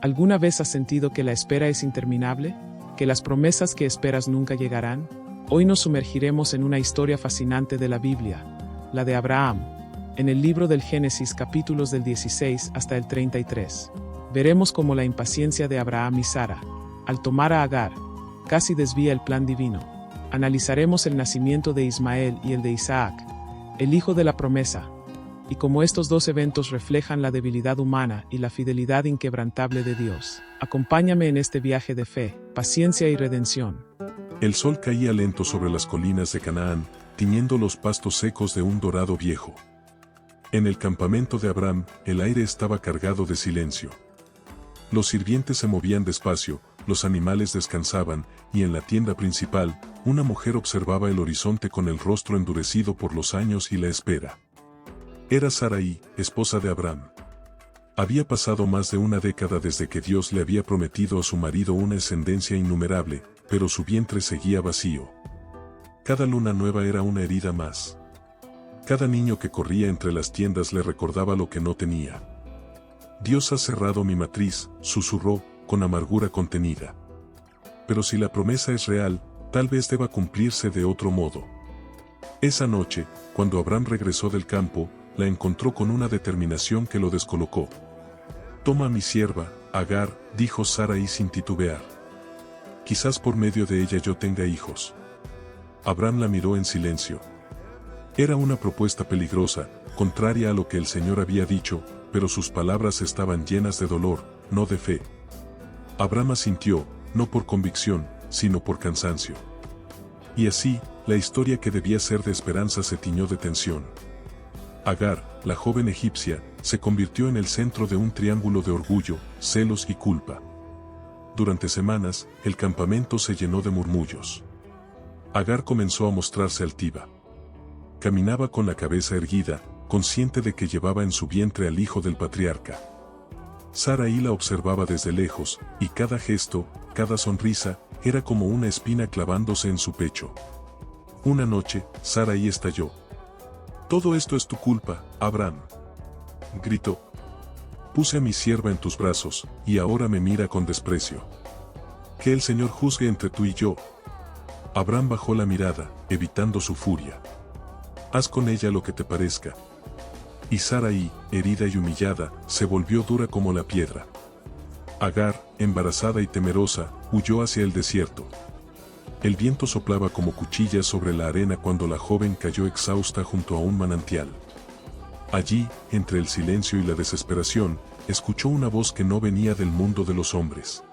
¿Alguna vez has sentido que la espera es interminable? ¿Que las promesas que esperas nunca llegarán? Hoy nos sumergiremos en una historia fascinante de la Biblia, la de Abraham. En el libro del Génesis, capítulos del 16 hasta el 33, veremos cómo la impaciencia de Abraham y Sara, al tomar a Agar, casi desvía el plan divino. Analizaremos el nacimiento de Ismael y el de Isaac, el hijo de la promesa, y cómo estos dos eventos reflejan la debilidad humana y la fidelidad inquebrantable de Dios. Acompáñame en este viaje de fe, paciencia y redención. El sol caía lento sobre las colinas de Canaán, tiñendo los pastos secos de un dorado viejo. En el campamento de Abraham, el aire estaba cargado de silencio. Los sirvientes se movían despacio, los animales descansaban, y en la tienda principal, una mujer observaba el horizonte con el rostro endurecido por los años y la espera. Era Sarai, esposa de Abraham. Había pasado más de una década desde que Dios le había prometido a su marido una descendencia innumerable, pero su vientre seguía vacío. Cada luna nueva era una herida más. Cada niño que corría entre las tiendas le recordaba lo que no tenía. Dios ha cerrado mi matriz, susurró, con amargura contenida. Pero si la promesa es real, tal vez deba cumplirse de otro modo. Esa noche, cuando Abraham regresó del campo, la encontró con una determinación que lo descolocó. «Toma a mi sierva, Agar», dijo Sarai sin titubear. «Quizás por medio de ella yo tenga hijos». Abraham la miró en silencio. Era una propuesta peligrosa, contraria a lo que el Señor había dicho, pero sus palabras estaban llenas de dolor, no de fe. Abraham asintió, no por convicción, sino por cansancio. Y así, la historia que debía ser de esperanza se tiñó de tensión. Agar, la joven egipcia, se convirtió en el centro de un triángulo de orgullo, celos y culpa. Durante semanas, el campamento se llenó de murmullos. Agar comenzó a mostrarse altiva. Caminaba con la cabeza erguida, consciente de que llevaba en su vientre al hijo del patriarca. Sarai la observaba desde lejos, y cada gesto, cada sonrisa, era como una espina clavándose en su pecho. Una noche, Sarai estalló. «Todo esto es tu culpa, Abraham», gritó. «Puse a mi sierva en tus brazos, y ahora me mira con desprecio. Que el Señor juzgue entre tú y yo». Abraham bajó la mirada, evitando su furia. «Haz con ella lo que te parezca». Y Sarai, herida y humillada, se volvió dura como la piedra. Agar, embarazada y temerosa, huyó hacia el desierto. El viento soplaba como cuchillas sobre la arena cuando la joven cayó exhausta junto a un manantial. Allí, entre el silencio y la desesperación, escuchó una voz que no venía del mundo de los hombres.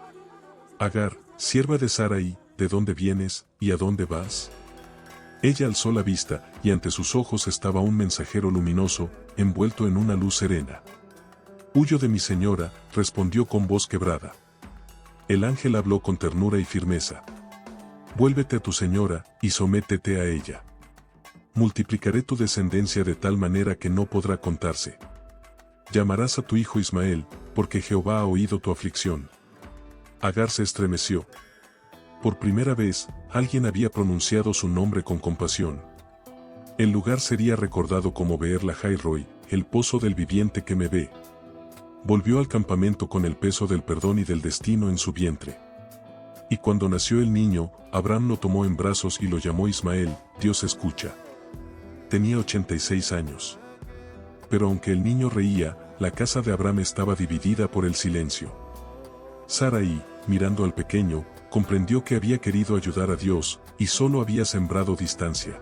«Agar, sierva de Sarai, ¿de dónde vienes, y a dónde vas?» Ella alzó la vista, y ante sus ojos estaba un mensajero luminoso, envuelto en una luz serena. «Huyo de mi señora», respondió con voz quebrada. El ángel habló con ternura y firmeza. «Vuélvete a tu señora, y sométete a ella. Multiplicaré tu descendencia de tal manera que no podrá contarse. Llamarás a tu hijo Ismael, porque Jehová ha oído tu aflicción». Agar se estremeció. Por primera vez, alguien había pronunciado su nombre con compasión. El lugar sería recordado como Beer Lahai Roi, el pozo del viviente que me ve. Volvió al campamento con el peso del perdón y del destino en su vientre. Y cuando nació el niño, Abraham lo tomó en brazos y lo llamó Ismael, Dios escucha. Tenía 86 años. Pero aunque el niño reía, la casa de Abraham estaba dividida por el silencio. Sarai, mirando al pequeño, comprendió que había querido ayudar a Dios, y solo había sembrado distancia.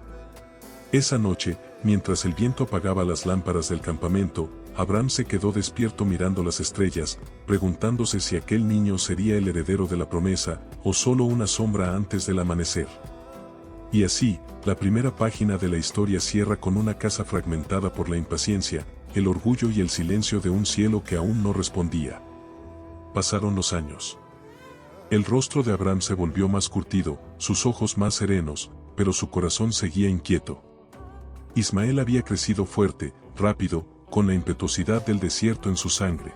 Esa noche, mientras el viento apagaba las lámparas del campamento, Abraham se quedó despierto mirando las estrellas, preguntándose si aquel niño sería el heredero de la promesa, o solo una sombra antes del amanecer. Y así, la primera página de la historia cierra con una casa fragmentada por la impaciencia, el orgullo y el silencio de un cielo que aún no respondía. Pasaron los años. El rostro de Abraham se volvió más curtido, sus ojos más serenos, pero su corazón seguía inquieto. Ismael había crecido fuerte, rápido, con la impetuosidad del desierto en su sangre.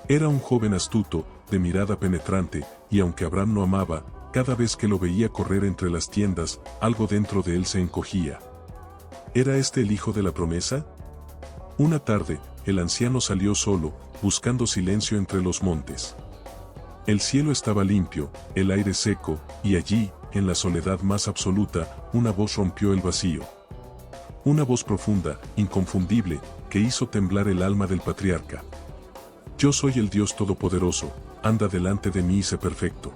Era un joven astuto, de mirada penetrante, y aunque Abraham lo amaba, cada vez que lo veía correr entre las tiendas, algo dentro de él se encogía. ¿Era este el hijo de la promesa? Una tarde, el anciano salió solo, buscando silencio entre los montes. El cielo estaba limpio, el aire seco, y allí, en la soledad más absoluta, una voz rompió el vacío. Una voz profunda, inconfundible, que hizo temblar el alma del patriarca. Yo soy el Dios Todopoderoso, anda delante de mí y sé perfecto.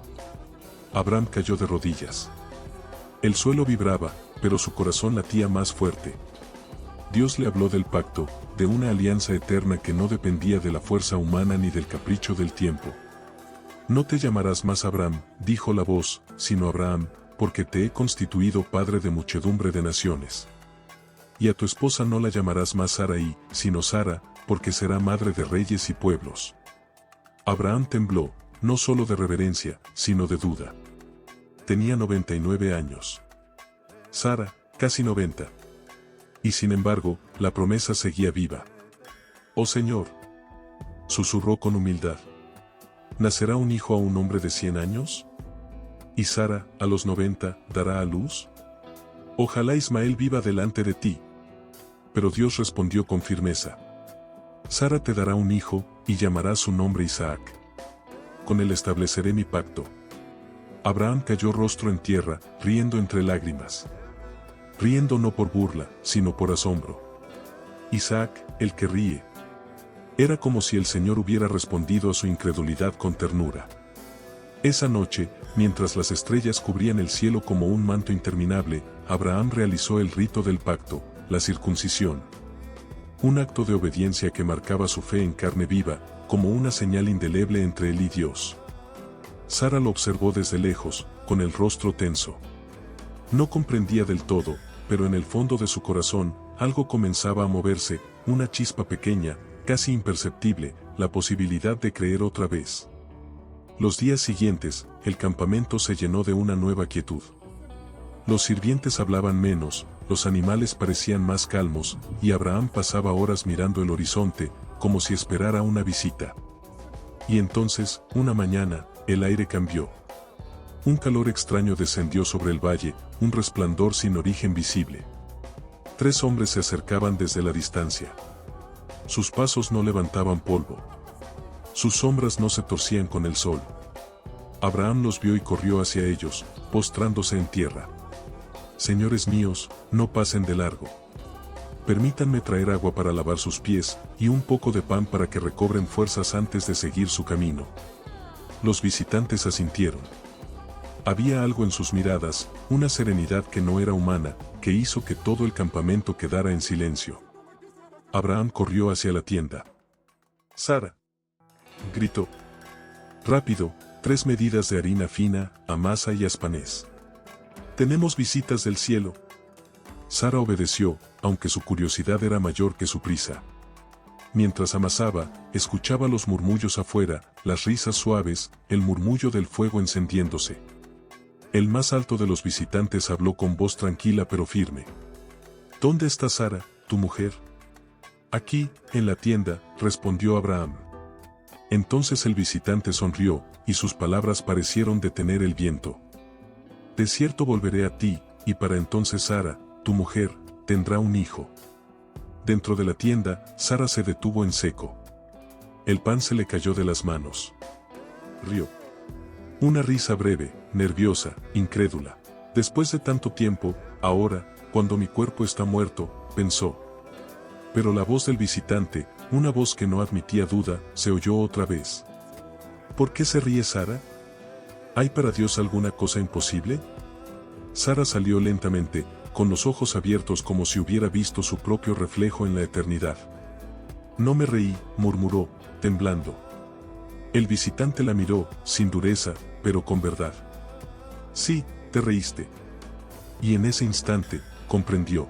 Abraham cayó de rodillas. El suelo vibraba, pero su corazón latía más fuerte. Dios le habló del pacto, de una alianza eterna que no dependía de la fuerza humana ni del capricho del tiempo. No te llamarás más Abraham, dijo la voz, sino Abraham, porque te he constituido padre de muchedumbre de naciones. Y a tu esposa no la llamarás más Sarai, sino Sara, porque será madre de reyes y pueblos. Abraham tembló, no solo de reverencia, sino de duda. Tenía 99 años. Sara, casi 90. Y sin embargo, la promesa seguía viva. «Oh Señor», susurró con humildad, ¿nacerá un hijo a un hombre de 100 años? ¿Y Sara, a los 90, dará a luz? Ojalá Ismael viva delante de ti. Pero Dios respondió con firmeza. Sara te dará un hijo, y llamarás su nombre Isaac. Con él estableceré mi pacto. Abraham cayó rostro en tierra, riendo entre lágrimas. Riendo no por burla, sino por asombro. Isaac, el que ríe. Era como si el Señor hubiera respondido a su incredulidad con ternura. Esa noche, mientras las estrellas cubrían el cielo como un manto interminable, Abraham realizó el rito del pacto, la circuncisión. Un acto de obediencia que marcaba su fe en carne viva, como una señal indeleble entre él y Dios. Sara lo observó desde lejos, con el rostro tenso. No comprendía del todo, pero en el fondo de su corazón, algo comenzaba a moverse, una chispa pequeña, casi imperceptible, la posibilidad de creer otra vez. Los días siguientes, el campamento se llenó de una nueva quietud. Los sirvientes hablaban menos, los animales parecían más calmos, y Abraham pasaba horas mirando el horizonte, como si esperara una visita. Y entonces, una mañana, el aire cambió. Un calor extraño descendió sobre el valle, un resplandor sin origen visible. 3 hombres se acercaban desde la distancia. Sus pasos no levantaban polvo. Sus sombras no se torcían con el sol. Abraham los vio y corrió hacia ellos, postrándose en tierra. Señores míos, no pasen de largo. Permítanme traer agua para lavar sus pies, y un poco de pan para que recobren fuerzas antes de seguir su camino. Los visitantes asintieron. Había algo en sus miradas, una serenidad que no era humana, que hizo que todo el campamento quedara en silencio. Abraham corrió hacia la tienda. «Sara», gritó. «Rápido, 3 medidas de harina fina, amasa y aspanés. Tenemos visitas del cielo». Sara obedeció, aunque su curiosidad era mayor que su prisa. Mientras amasaba, escuchaba los murmullos afuera, las risas suaves, el murmullo del fuego encendiéndose. El más alto de los visitantes habló con voz tranquila pero firme. «¿Dónde está Sara, tu mujer?» «Aquí, en la tienda», respondió Abraham. Entonces el visitante sonrió, y sus palabras parecieron detener el viento. «De cierto volveré a ti, y para entonces Sara, tu mujer, tendrá un hijo». Dentro de la tienda, Sara se detuvo en seco. El pan se le cayó de las manos. Rió. Una risa breve, nerviosa, incrédula. Después de tanto tiempo, ahora, cuando mi cuerpo está muerto, pensó. Pero la voz del visitante, una voz que no admitía duda, se oyó otra vez. ¿Por qué se ríe Sara? ¿Hay para Dios alguna cosa imposible? Sara salió lentamente, con los ojos abiertos como si hubiera visto su propio reflejo en la eternidad. «No me reí», murmuró, temblando. El visitante la miró, sin dureza, pero con verdad. «Sí, te reíste». Y en ese instante, comprendió.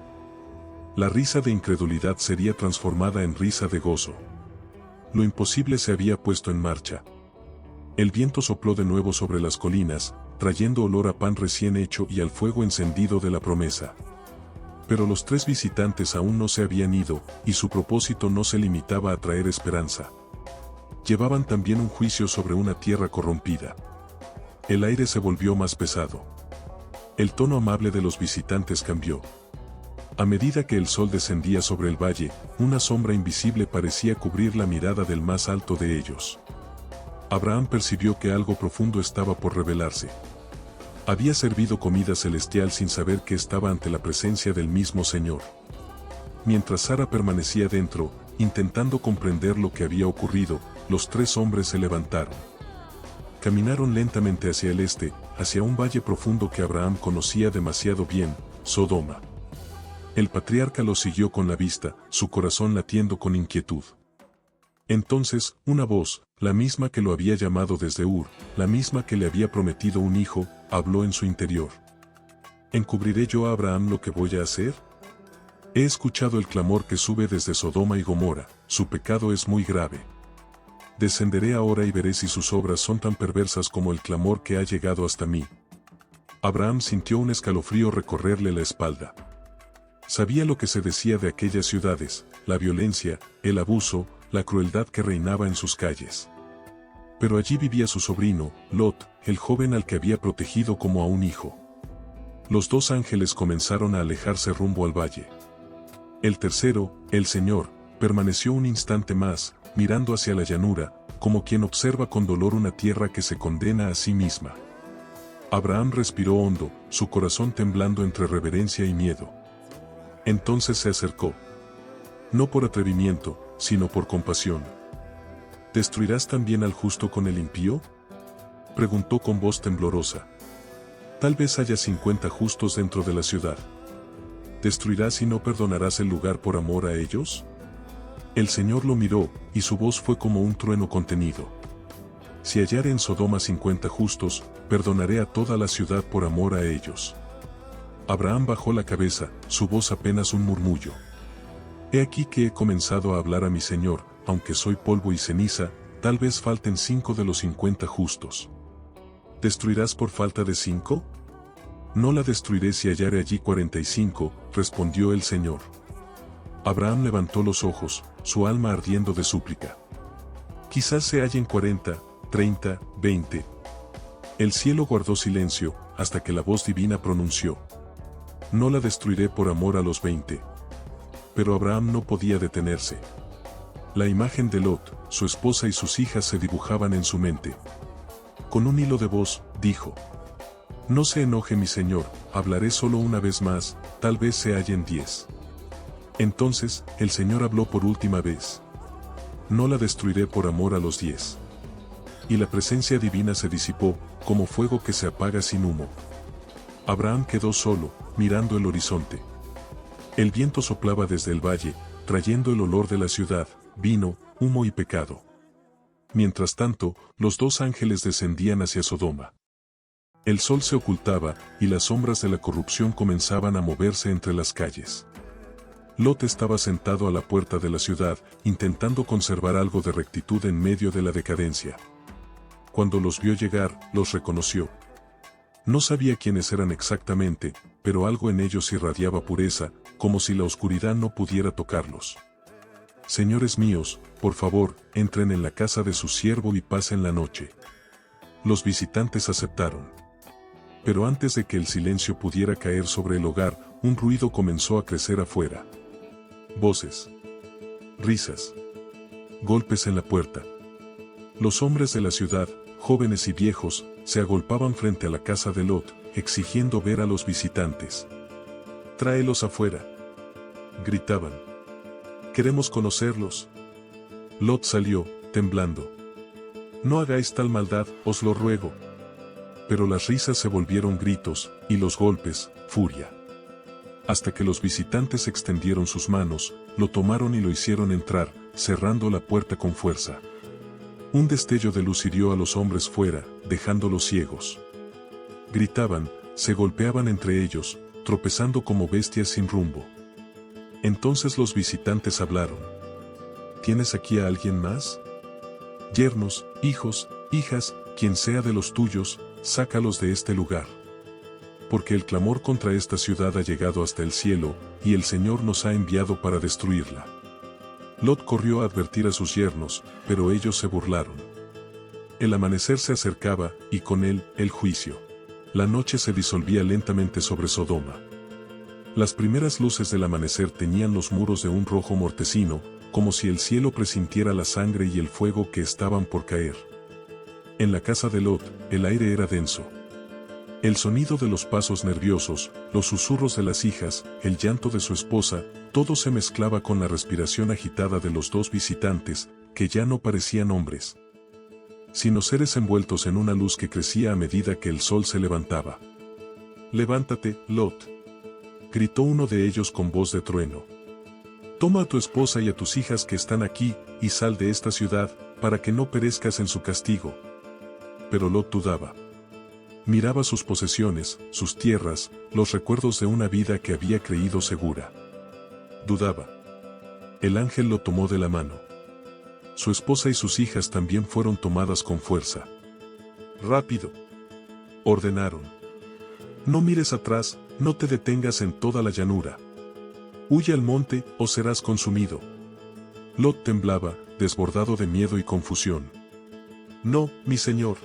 La risa de incredulidad sería transformada en risa de gozo. Lo imposible se había puesto en marcha. El viento sopló de nuevo sobre las colinas, trayendo olor a pan recién hecho y al fuego encendido de la promesa. Pero los 3 visitantes aún no se habían ido, y su propósito no se limitaba a traer esperanza. Llevaban también un juicio sobre una tierra corrompida. El aire se volvió más pesado. El tono amable de los visitantes cambió. A medida que el sol descendía sobre el valle, una sombra invisible parecía cubrir la mirada del más alto de ellos. Abraham percibió que algo profundo estaba por revelarse. Había servido comida celestial sin saber que estaba ante la presencia del mismo Señor. Mientras Sara permanecía dentro, intentando comprender lo que había ocurrido, los tres hombres se levantaron. Caminaron lentamente hacia el este, hacia un valle profundo que Abraham conocía demasiado bien, Sodoma. El patriarca los siguió con la vista, su corazón latiendo con inquietud. Entonces, una voz, la misma que lo había llamado desde Ur, la misma que le había prometido un hijo, habló en su interior. ¿Encubriré yo a Abraham lo que voy a hacer? He escuchado el clamor que sube desde Sodoma y Gomorra, su pecado es muy grave. Descenderé ahora y veré si sus obras son tan perversas como el clamor que ha llegado hasta mí. Abraham sintió un escalofrío recorrerle la espalda. Sabía lo que se decía de aquellas ciudades, la violencia, el abuso, la crueldad que reinaba en sus calles. Pero allí vivía su sobrino, Lot, el joven al que había protegido como a un hijo. Los dos ángeles comenzaron a alejarse rumbo al valle. El tercero, el Señor, permaneció un instante más, mirando hacia la llanura, como quien observa con dolor una tierra que se condena a sí misma. Abraham respiró hondo, su corazón temblando entre reverencia y miedo. Entonces se acercó. No por atrevimiento, sino por compasión. ¿Destruirás también al justo con el impío? Preguntó con voz temblorosa. Tal vez haya 50 justos dentro de la ciudad. ¿Destruirás y no perdonarás el lugar por amor a ellos? El Señor lo miró, y su voz fue como un trueno contenido. Si hallare en Sodoma 50 justos, perdonaré a toda la ciudad por amor a ellos. Abraham bajó la cabeza, su voz apenas un murmullo. He aquí que he comenzado a hablar a mi Señor, aunque soy polvo y ceniza, tal vez falten 5 de los 50 justos. ¿Destruirás por falta de 5? No la destruiré si hallare allí 45, respondió el Señor. Abraham levantó los ojos, su alma ardiendo de súplica. Quizás se hallen 40, 30, 20. El cielo guardó silencio, hasta que la voz divina pronunció. No la destruiré por amor a los 20. Pero Abraham no podía detenerse. La imagen de Lot, su esposa y sus hijas se dibujaban en su mente. Con un hilo de voz, dijo. No se enoje mi señor, hablaré solo una vez más, tal vez se hallen 10. Entonces, el Señor habló por última vez. No la destruiré por amor a los 10. Y la presencia divina se disipó, como fuego que se apaga sin humo. Abraham quedó solo, mirando el horizonte. El viento soplaba desde el valle, trayendo el olor de la ciudad, vino, humo y pecado. Mientras tanto, los dos ángeles descendían hacia Sodoma. El sol se ocultaba, y las sombras de la corrupción comenzaban a moverse entre las calles. Lot estaba sentado a la puerta de la ciudad, intentando conservar algo de rectitud en medio de la decadencia. Cuando los vio llegar, los reconoció. No sabía quiénes eran exactamente, pero algo en ellos irradiaba pureza, como si la oscuridad no pudiera tocarlos. Señores míos, por favor, entren en la casa de su siervo y pasen la noche. Los visitantes aceptaron. Pero antes de que el silencio pudiera caer sobre el hogar, un ruido comenzó a crecer afuera. Voces. Risas. Golpes en la puerta. Los hombres de la ciudad, jóvenes y viejos, se agolpaban frente a la casa de Lot, exigiendo ver a los visitantes. «Tráelos afuera», gritaban. «Queremos conocerlos». Lot salió, temblando. «No hagáis tal maldad, os lo ruego». Pero las risas se volvieron gritos, y los golpes, furia. Hasta que los visitantes extendieron sus manos, lo tomaron y lo hicieron entrar, cerrando la puerta con fuerza. Un destello de luz hirió a los hombres fuera, dejándolos ciegos. Gritaban, se golpeaban entre ellos, tropezando como bestias sin rumbo. Entonces los visitantes hablaron. ¿Tienes aquí a alguien más? Yernos, hijos, hijas, quien sea de los tuyos, sácalos de este lugar. Porque el clamor contra esta ciudad ha llegado hasta el cielo, y el Señor nos ha enviado para destruirla. Lot corrió a advertir a sus yernos, pero ellos se burlaron. El amanecer se acercaba, y con él, el juicio. La noche se disolvía lentamente sobre Sodoma. Las primeras luces del amanecer teñían los muros de un rojo mortecino, como si el cielo presintiera la sangre y el fuego que estaban por caer. En la casa de Lot, el aire era denso. El sonido de los pasos nerviosos, los susurros de las hijas, el llanto de su esposa, todo se mezclaba con la respiración agitada de los dos visitantes, que ya no parecían hombres, sino seres envueltos en una luz que crecía a medida que el sol se levantaba. «Levántate, Lot», gritó uno de ellos con voz de trueno. «Toma a tu esposa y a tus hijas que están aquí, y sal de esta ciudad, para que no perezcas en su castigo». Pero Lot dudaba. Miraba sus posesiones, sus tierras, los recuerdos de una vida que había creído segura. Dudaba. El ángel lo tomó de la mano. Su esposa y sus hijas también fueron tomadas con fuerza. «Rápido», ordenaron. «No mires atrás, no te detengas en toda la llanura. Huye al monte o serás consumido». Lot temblaba, desbordado de miedo y confusión. «No, mi señor»,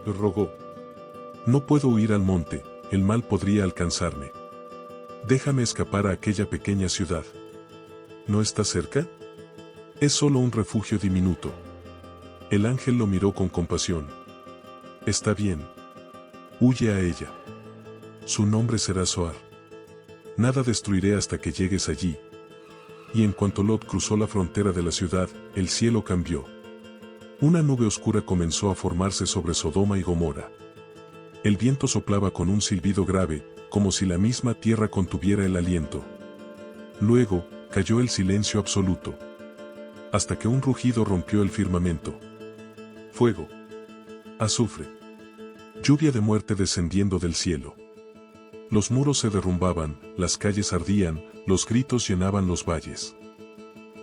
rogó. «No puedo huir al monte, el mal podría alcanzarme. Déjame escapar a aquella pequeña ciudad». «¿No está cerca? Es solo un refugio diminuto». El ángel lo miró con compasión. «Está bien. Huye a ella. Su nombre será Zoar. Nada destruiré hasta que llegues allí». Y en cuanto Lot cruzó la frontera de la ciudad, el cielo cambió. Una nube oscura comenzó a formarse sobre Sodoma y Gomorra. El viento soplaba con un silbido grave, como si la misma tierra contuviera el aliento. Luego, cayó el silencio absoluto, hasta que un rugido rompió el firmamento. Fuego, azufre, lluvia de muerte descendiendo del cielo. Los muros se derrumbaban, las calles ardían, los gritos llenaban los valles.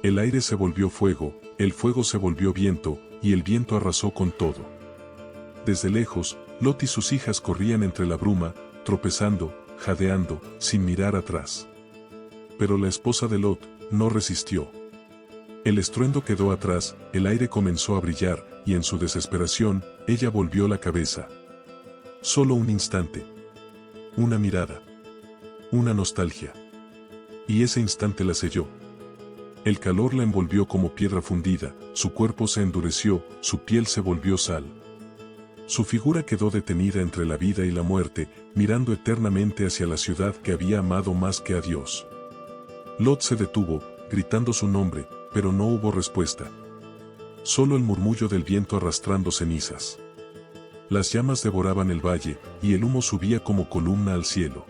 El aire se volvió fuego, el fuego se volvió viento, y el viento arrasó con todo. Desde lejos, Lot y sus hijas corrían entre la bruma, tropezando, jadeando, sin mirar atrás. Pero la esposa de Lot no resistió. El estruendo quedó atrás, el aire comenzó a brillar, y en su desesperación, ella volvió la cabeza. Solo un instante. Una mirada. Una nostalgia. Y ese instante la selló. El calor la envolvió como piedra fundida, su cuerpo se endureció, su piel se volvió sal. Su figura quedó detenida entre la vida y la muerte, mirando eternamente hacia la ciudad que había amado más que a Dios. Lot se detuvo, gritando su nombre, pero no hubo respuesta. Solo el murmullo del viento arrastrando cenizas. Las llamas devoraban el valle, y el humo subía como columna al cielo.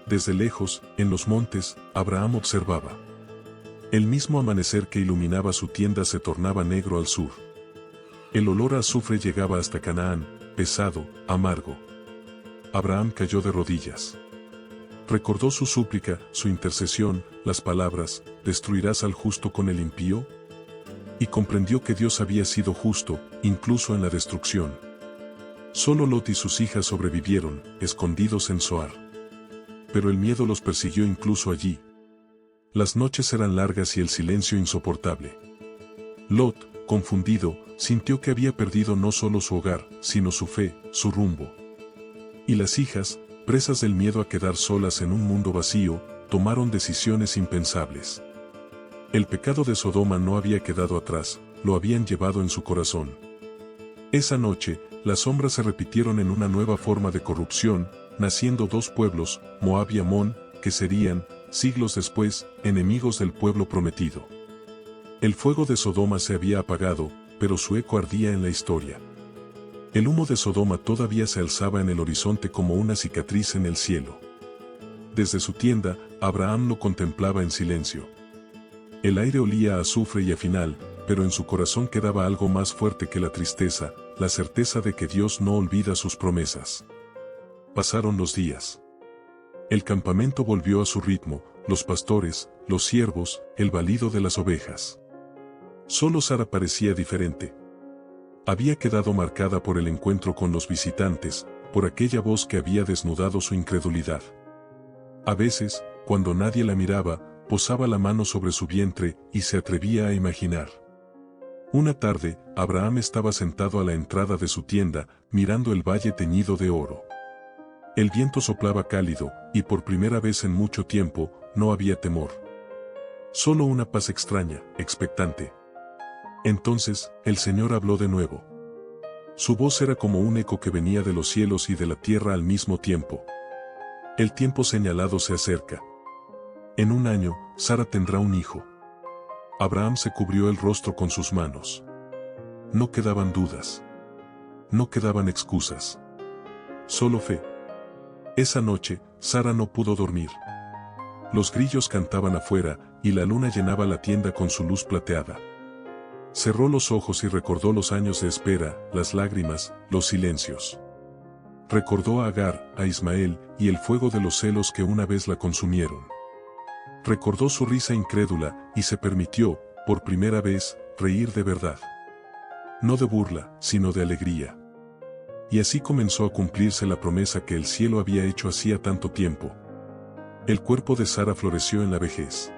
Desde lejos, en los montes, Abraham observaba. El mismo amanecer que iluminaba su tienda se tornaba negro al sur. El olor a azufre llegaba hasta Canaán, pesado, amargo. Abraham cayó de rodillas. Recordó su súplica, su intercesión, las palabras, ¿destruirás al justo con el impío? Y comprendió que Dios había sido justo, incluso en la destrucción. Solo Lot y sus hijas sobrevivieron, escondidos en Zoar. Pero el miedo los persiguió incluso allí. Las noches eran largas y el silencio insoportable. Lot, confundido, sintió que había perdido no solo su hogar, sino su fe, su rumbo. Y las hijas, presas del miedo a quedar solas en un mundo vacío, tomaron decisiones impensables. El pecado de Sodoma no había quedado atrás, lo habían llevado en su corazón. Esa noche, las sombras se repitieron en una nueva forma de corrupción, naciendo dos pueblos, Moab y Amón, que serían, siglos después, enemigos del pueblo prometido. El fuego de Sodoma se había apagado, pero su eco ardía en la historia. El humo de Sodoma todavía se alzaba en el horizonte como una cicatriz en el cielo. Desde su tienda, Abraham lo contemplaba en silencio. El aire olía a azufre y a final, pero en su corazón quedaba algo más fuerte que la tristeza, la certeza de que Dios no olvida sus promesas. Pasaron los días. El campamento volvió a su ritmo, los pastores, los ciervos, el balido de las ovejas. Solo Sara parecía diferente. Había quedado marcada por el encuentro con los visitantes, por aquella voz que había desnudado su incredulidad. A veces, cuando nadie la miraba, posaba la mano sobre su vientre y se atrevía a imaginar. Una tarde, Abraham estaba sentado a la entrada de su tienda, mirando el valle teñido de oro. El viento soplaba cálido, y por primera vez en mucho tiempo, no había temor. Solo una paz extraña, expectante. Entonces, el Señor habló de nuevo. Su voz era como un eco que venía de los cielos y de la tierra al mismo tiempo. El tiempo señalado se acerca. En 1 año, Sara tendrá un hijo. Abraham se cubrió el rostro con sus manos. No quedaban dudas. No quedaban excusas. Solo fe. Esa noche, Sara no pudo dormir. Los grillos cantaban afuera, y la luna llenaba la tienda con su luz plateada. Cerró los ojos y recordó los años de espera, las lágrimas, los silencios. Recordó a Agar, a Ismael, y el fuego de los celos que una vez la consumieron. Recordó su risa incrédula, y se permitió, por primera vez, reír de verdad. No de burla, sino de alegría. Y así comenzó a cumplirse la promesa que el cielo había hecho hacía tanto tiempo. El cuerpo de Sara floreció en la vejez.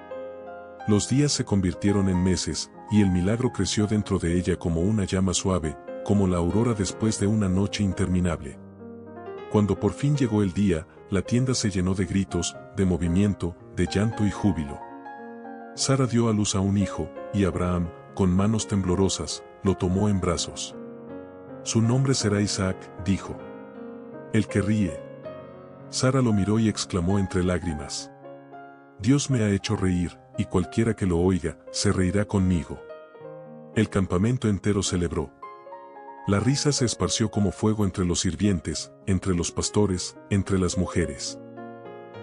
Los días se convirtieron en meses, y el milagro creció dentro de ella como una llama suave, como la aurora después de una noche interminable. Cuando por fin llegó el día, la tienda se llenó de gritos, de movimiento, de llanto y júbilo. Sara dio a luz a un hijo, y Abraham, con manos temblorosas, lo tomó en brazos. Su nombre será Isaac, dijo. El que ríe. Sara lo miró y exclamó entre lágrimas. Dios me ha hecho reír, y cualquiera que lo oiga, se reirá conmigo. El campamento entero celebró. La risa se esparció como fuego entre los sirvientes, entre los pastores, entre las mujeres.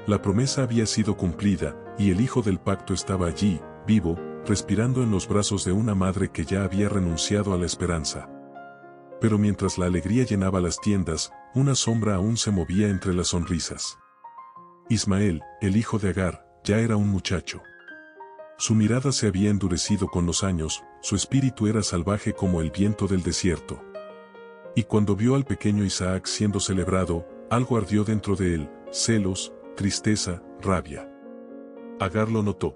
La promesa había sido cumplida, y el hijo del pacto estaba allí, vivo, respirando en los brazos de una madre que ya había renunciado a la esperanza. Pero mientras la alegría llenaba las tiendas, una sombra aún se movía entre las sonrisas. Ismael, el hijo de Agar, ya era un muchacho. Su mirada se había endurecido con los años, su espíritu era salvaje como el viento del desierto. Y cuando vio al pequeño Isaac siendo celebrado, algo ardió dentro de él, celos, tristeza, rabia. Agar lo notó.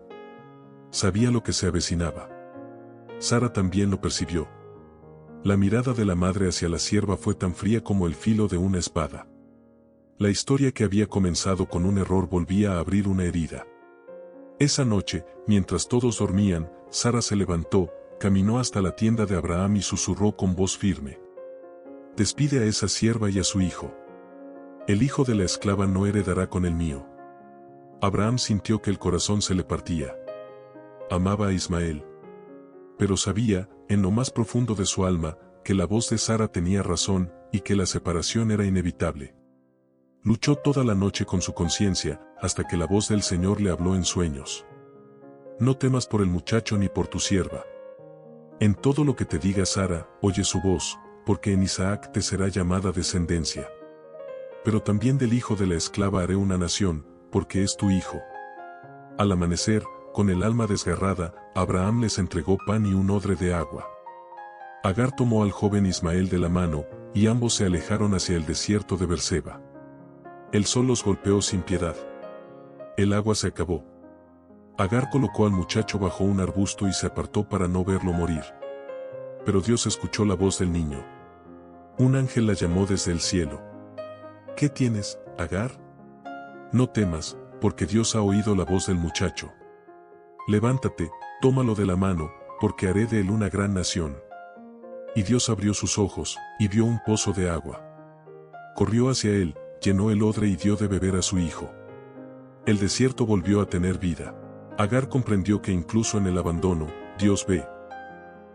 Sabía lo que se avecinaba. Sara también lo percibió. La mirada de la madre hacia la sierva fue tan fría como el filo de una espada. La historia que había comenzado con un error volvía a abrir una herida. Esa noche, mientras todos dormían, Sara se levantó, caminó hasta la tienda de Abraham y susurró con voz firme. Despide a esa sierva y a su hijo. El hijo de la esclava no heredará con el mío. Abraham sintió que el corazón se le partía. Amaba a Ismael. Pero sabía, en lo más profundo de su alma, que la voz de Sara tenía razón, y que la separación era inevitable. Luchó toda la noche con su conciencia, hasta que la voz del Señor le habló en sueños. No temas por el muchacho ni por tu sierva. En todo lo que te diga Sara, oye su voz, porque en Isaac te será llamada descendencia. Pero también del hijo de la esclava haré una nación, porque es tu hijo. Al amanecer, con el alma desgarrada, Abraham les entregó pan y un odre de agua. Agar tomó al joven Ismael de la mano, y ambos se alejaron hacia el desierto de Berseba. El sol los golpeó sin piedad. El agua se acabó. Agar colocó al muchacho bajo un arbusto y se apartó para no verlo morir. Pero Dios escuchó la voz del niño. Un ángel la llamó desde el cielo. ¿Qué tienes, Agar? No temas, porque Dios ha oído la voz del muchacho. Levántate, tómalo de la mano, porque haré de él una gran nación. Y Dios abrió sus ojos, y vio un pozo de agua. Corrió hacia él, llenó el odre y dio de beber a su hijo. El desierto volvió a tener vida. Agar comprendió que incluso en el abandono, Dios ve.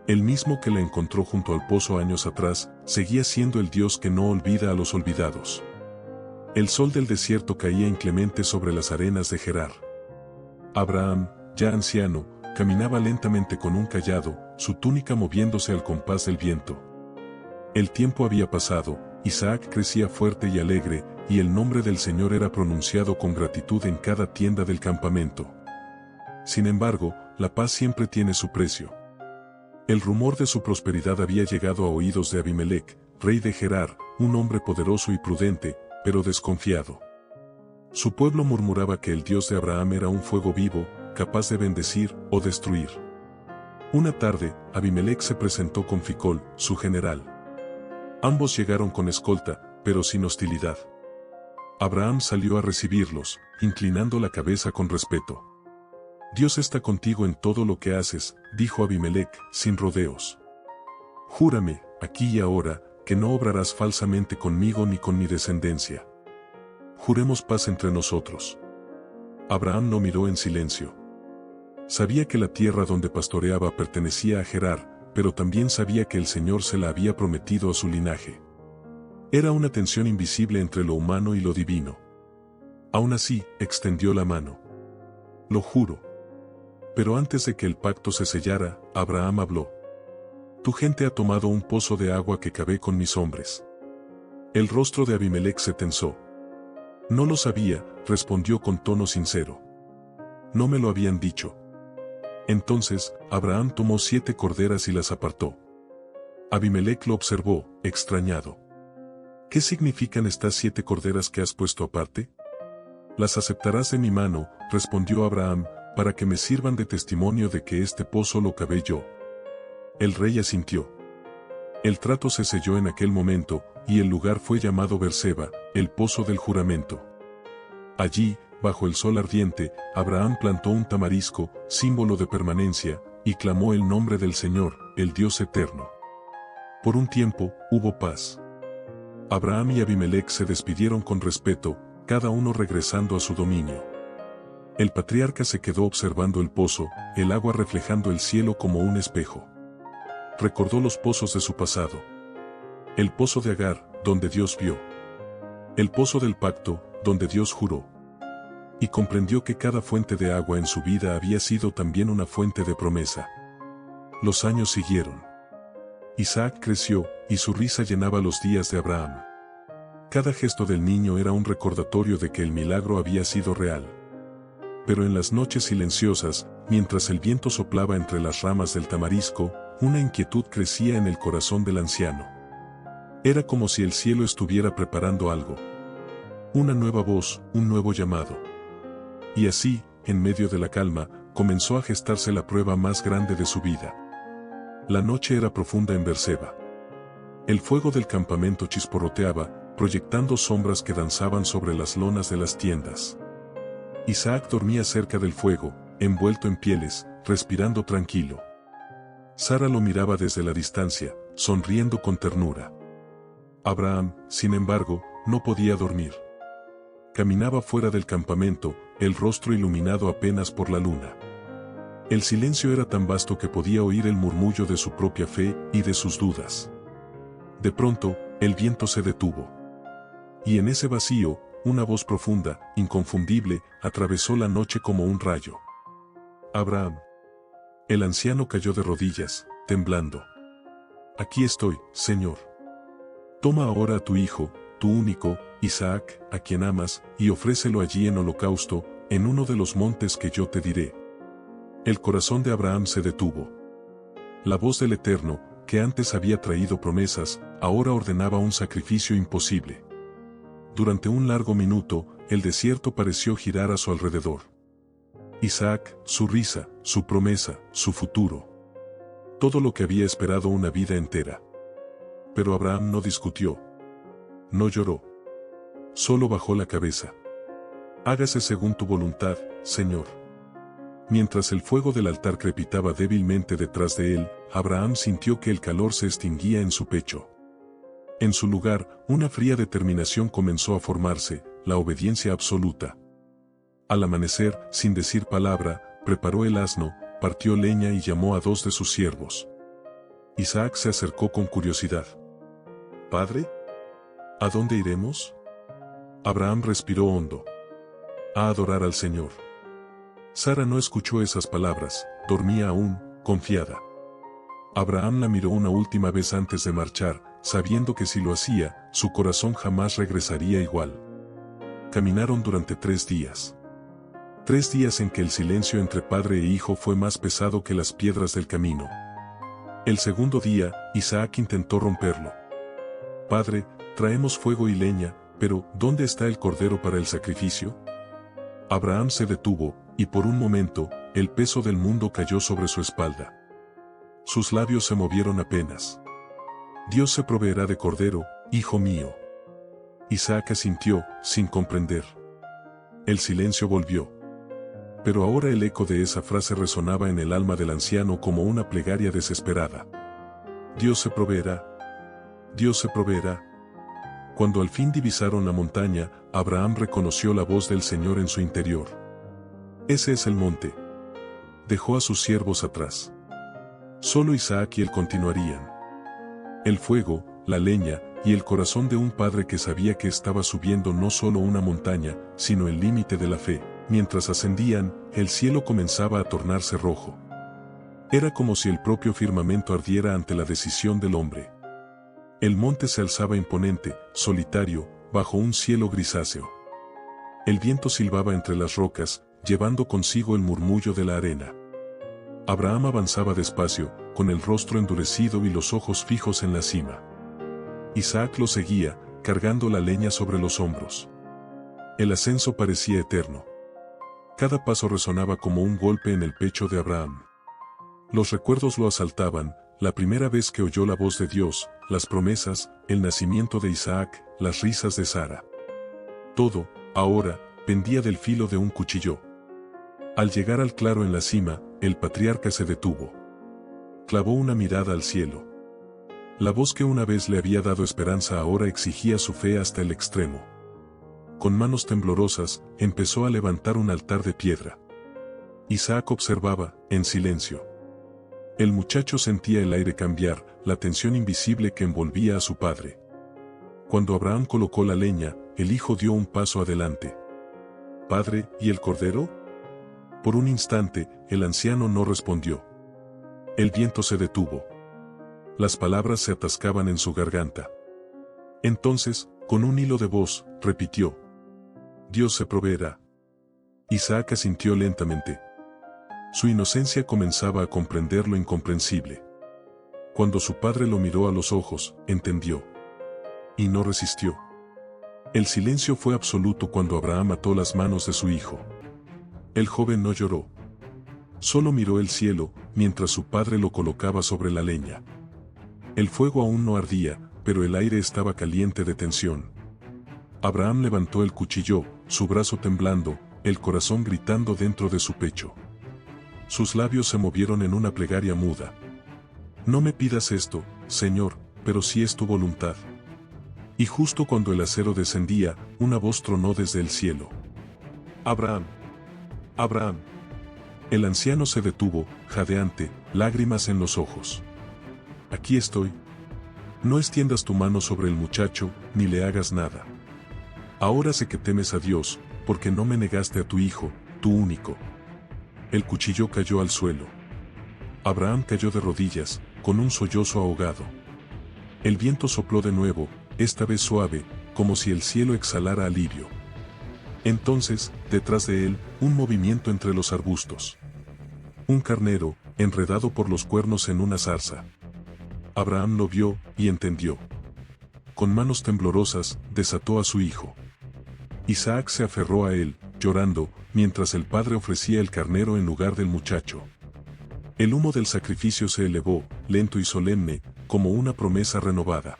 El mismo que la encontró junto al pozo años atrás, seguía siendo el Dios que no olvida a los olvidados. El sol del desierto caía inclemente sobre las arenas de Gerar. Abraham, ya anciano, caminaba lentamente con un cayado, su túnica moviéndose al compás del viento. El tiempo había pasado, Isaac crecía fuerte y alegre, y el nombre del Señor era pronunciado con gratitud en cada tienda del campamento. Sin embargo, la paz siempre tiene su precio. El rumor de su prosperidad había llegado a oídos de Abimelec, rey de Gerar, un hombre poderoso y prudente, pero desconfiado. Su pueblo murmuraba que el Dios de Abraham era un fuego vivo, capaz de bendecir o destruir. Una tarde, Abimelec se presentó con Ficol, su general. Ambos llegaron con escolta, pero sin hostilidad. Abraham salió a recibirlos, inclinando la cabeza con respeto. Dios está contigo en todo lo que haces, dijo Abimelec, sin rodeos. Júrame, aquí y ahora, que no obrarás falsamente conmigo ni con mi descendencia. Juremos paz entre nosotros. Abraham no miró en silencio. Sabía que la tierra donde pastoreaba pertenecía a Gerar, pero también sabía que el Señor se la había prometido a su linaje. Era una tensión invisible entre lo humano y lo divino. Aún así, extendió la mano. Lo juro. Pero antes de que el pacto se sellara, Abraham habló. Tu gente ha tomado un pozo de agua que cavé con mis hombres. El rostro de Abimelec se tensó. No lo sabía, respondió con tono sincero. No me lo habían dicho. Entonces, Abraham tomó 7 corderas y las apartó. Abimelec lo observó, extrañado. ¿Qué significan estas 7 corderas que has puesto aparte? Las aceptarás de mi mano, respondió Abraham, para que me sirvan de testimonio de que este pozo lo cavé yo. El rey asintió. El trato se selló en aquel momento, y el lugar fue llamado Berseba, el pozo del juramento. Allí, bajo el sol ardiente, Abraham plantó un tamarisco, símbolo de permanencia, y clamó el nombre del Señor, el Dios eterno. Por un tiempo, hubo paz. Abraham y Abimelec se despidieron con respeto, cada uno regresando a su dominio. El patriarca se quedó observando el pozo, el agua reflejando el cielo como un espejo. Recordó los pozos de su pasado. El pozo de Agar, donde Dios vio. El pozo del pacto, donde Dios juró. Y comprendió que cada fuente de agua en su vida había sido también una fuente de promesa. Los años siguieron. Isaac creció, y su risa llenaba los días de Abraham. Cada gesto del niño era un recordatorio de que el milagro había sido real. Pero en las noches silenciosas, mientras el viento soplaba entre las ramas del tamarisco, una inquietud crecía en el corazón del anciano. Era como si el cielo estuviera preparando algo. Una nueva voz, un nuevo llamado. Y así, en medio de la calma, comenzó a gestarse la prueba más grande de su vida. La noche era profunda en Berseba. El fuego del campamento chisporroteaba, proyectando sombras que danzaban sobre las lonas de las tiendas. Isaac dormía cerca del fuego, envuelto en pieles, respirando tranquilo. Sara lo miraba desde la distancia, sonriendo con ternura. Abraham, sin embargo, no podía dormir. Caminaba fuera del campamento, el rostro iluminado apenas por la luna. El silencio era tan vasto que podía oír el murmullo de su propia fe y de sus dudas. De pronto, el viento se detuvo. Y en ese vacío, una voz profunda, inconfundible, atravesó la noche como un rayo. Abraham. El anciano cayó de rodillas, temblando. Aquí estoy, Señor. Toma ahora a tu hijo, tu único, Isaac, a quien amas, y ofrécelo allí en holocausto, en uno de los montes que yo te diré. El corazón de Abraham se detuvo. La voz del Eterno, que antes había traído promesas, ahora ordenaba un sacrificio imposible. Durante un largo minuto, el desierto pareció girar a su alrededor. Isaac, su risa, su promesa, su futuro. Todo lo que había esperado una vida entera. Pero Abraham no discutió. No lloró. Solo bajó la cabeza. Hágase según tu voluntad, Señor. Mientras el fuego del altar crepitaba débilmente detrás de él, Abraham sintió que el calor se extinguía en su pecho. En su lugar, una fría determinación comenzó a formarse, la obediencia absoluta. Al amanecer, sin decir palabra, preparó el asno, partió leña y llamó a 2 de sus siervos. Isaac se acercó con curiosidad. «¿Padre? ¿A dónde iremos?» Abraham respiró hondo. «A adorar al Señor». Sara no escuchó esas palabras, dormía aún, confiada. Abraham la miró una última vez antes de marchar, sabiendo que si lo hacía, su corazón jamás regresaría igual. Caminaron durante 3 días. 3 días en que el silencio entre padre e hijo fue más pesado que las piedras del camino. El segundo día, Isaac intentó romperlo. «Padre, traemos fuego y leña, pero ¿dónde está el cordero para el sacrificio?» Abraham se detuvo, y por un momento, el peso del mundo cayó sobre su espalda. Sus labios se movieron apenas. «Dios se proveerá de cordero, hijo mío». Isaac asintió, sin comprender. El silencio volvió. Pero ahora el eco de esa frase resonaba en el alma del anciano como una plegaria desesperada. Dios se proveerá. Dios se proveerá. Cuando al fin divisaron la montaña, Abraham reconoció la voz del Señor en su interior. Ese es el monte. Dejó a sus siervos atrás. Solo Isaac y él continuarían. El fuego, la leña, y el corazón de un padre que sabía que estaba subiendo no solo una montaña, sino el límite de la fe. Mientras ascendían, el cielo comenzaba a tornarse rojo. Era como si el propio firmamento ardiera ante la decisión del hombre. El monte se alzaba imponente, solitario, bajo un cielo grisáceo. El viento silbaba entre las rocas, llevando consigo el murmullo de la arena. Abraham avanzaba despacio, con el rostro endurecido y los ojos fijos en la cima. Isaac lo seguía, cargando la leña sobre los hombros. El ascenso parecía eterno. Cada paso resonaba como un golpe en el pecho de Abraham. Los recuerdos lo asaltaban, la primera vez que oyó la voz de Dios, las promesas, el nacimiento de Isaac, las risas de Sara. Todo, ahora, pendía del filo de un cuchillo. Al llegar al claro en la cima, el patriarca se detuvo. Clavó una mirada al cielo. La voz que una vez le había dado esperanza ahora exigía su fe hasta el extremo. Con manos temblorosas, empezó a levantar un altar de piedra. Isaac observaba, en silencio. El muchacho sentía el aire cambiar, la tensión invisible que envolvía a su padre. Cuando Abraham colocó la leña, el hijo dio un paso adelante. «¿Padre, y el cordero?». Por un instante, el anciano no respondió. El viento se detuvo. Las palabras se atascaban en su garganta. Entonces, con un hilo de voz, repitió: «Dios se proveerá». Isaac asintió lentamente. Su inocencia comenzaba a comprender lo incomprensible. Cuando su padre lo miró a los ojos, entendió. Y no resistió. El silencio fue absoluto cuando Abraham ató las manos de su hijo. El joven no lloró. Solo miró el cielo, mientras su padre lo colocaba sobre la leña. El fuego aún no ardía, pero el aire estaba caliente de tensión. Abraham levantó el cuchillo, su brazo temblando, el corazón gritando dentro de su pecho. Sus labios se movieron en una plegaria muda. «No me pidas esto, Señor, pero si es tu voluntad». Y justo cuando el acero descendía, una voz tronó desde el cielo. «Abraham. Abraham». El anciano se detuvo, jadeante, lágrimas en los ojos. «Aquí estoy». No extiendas tu mano sobre el muchacho, ni le hagas nada. Ahora sé que temes a Dios, porque no me negaste a tu hijo, tu único. El cuchillo cayó al suelo. Abraham cayó de rodillas, con un sollozo ahogado. El viento sopló de nuevo, esta vez suave, como si el cielo exhalara alivio. Entonces, detrás de él, un movimiento entre los arbustos. Un carnero, enredado por los cuernos en una zarza. Abraham lo vio, y entendió. Con manos temblorosas, desató a su hijo. Isaac se aferró a él, llorando, mientras el padre ofrecía el carnero en lugar del muchacho. El humo del sacrificio se elevó, lento y solemne, como una promesa renovada.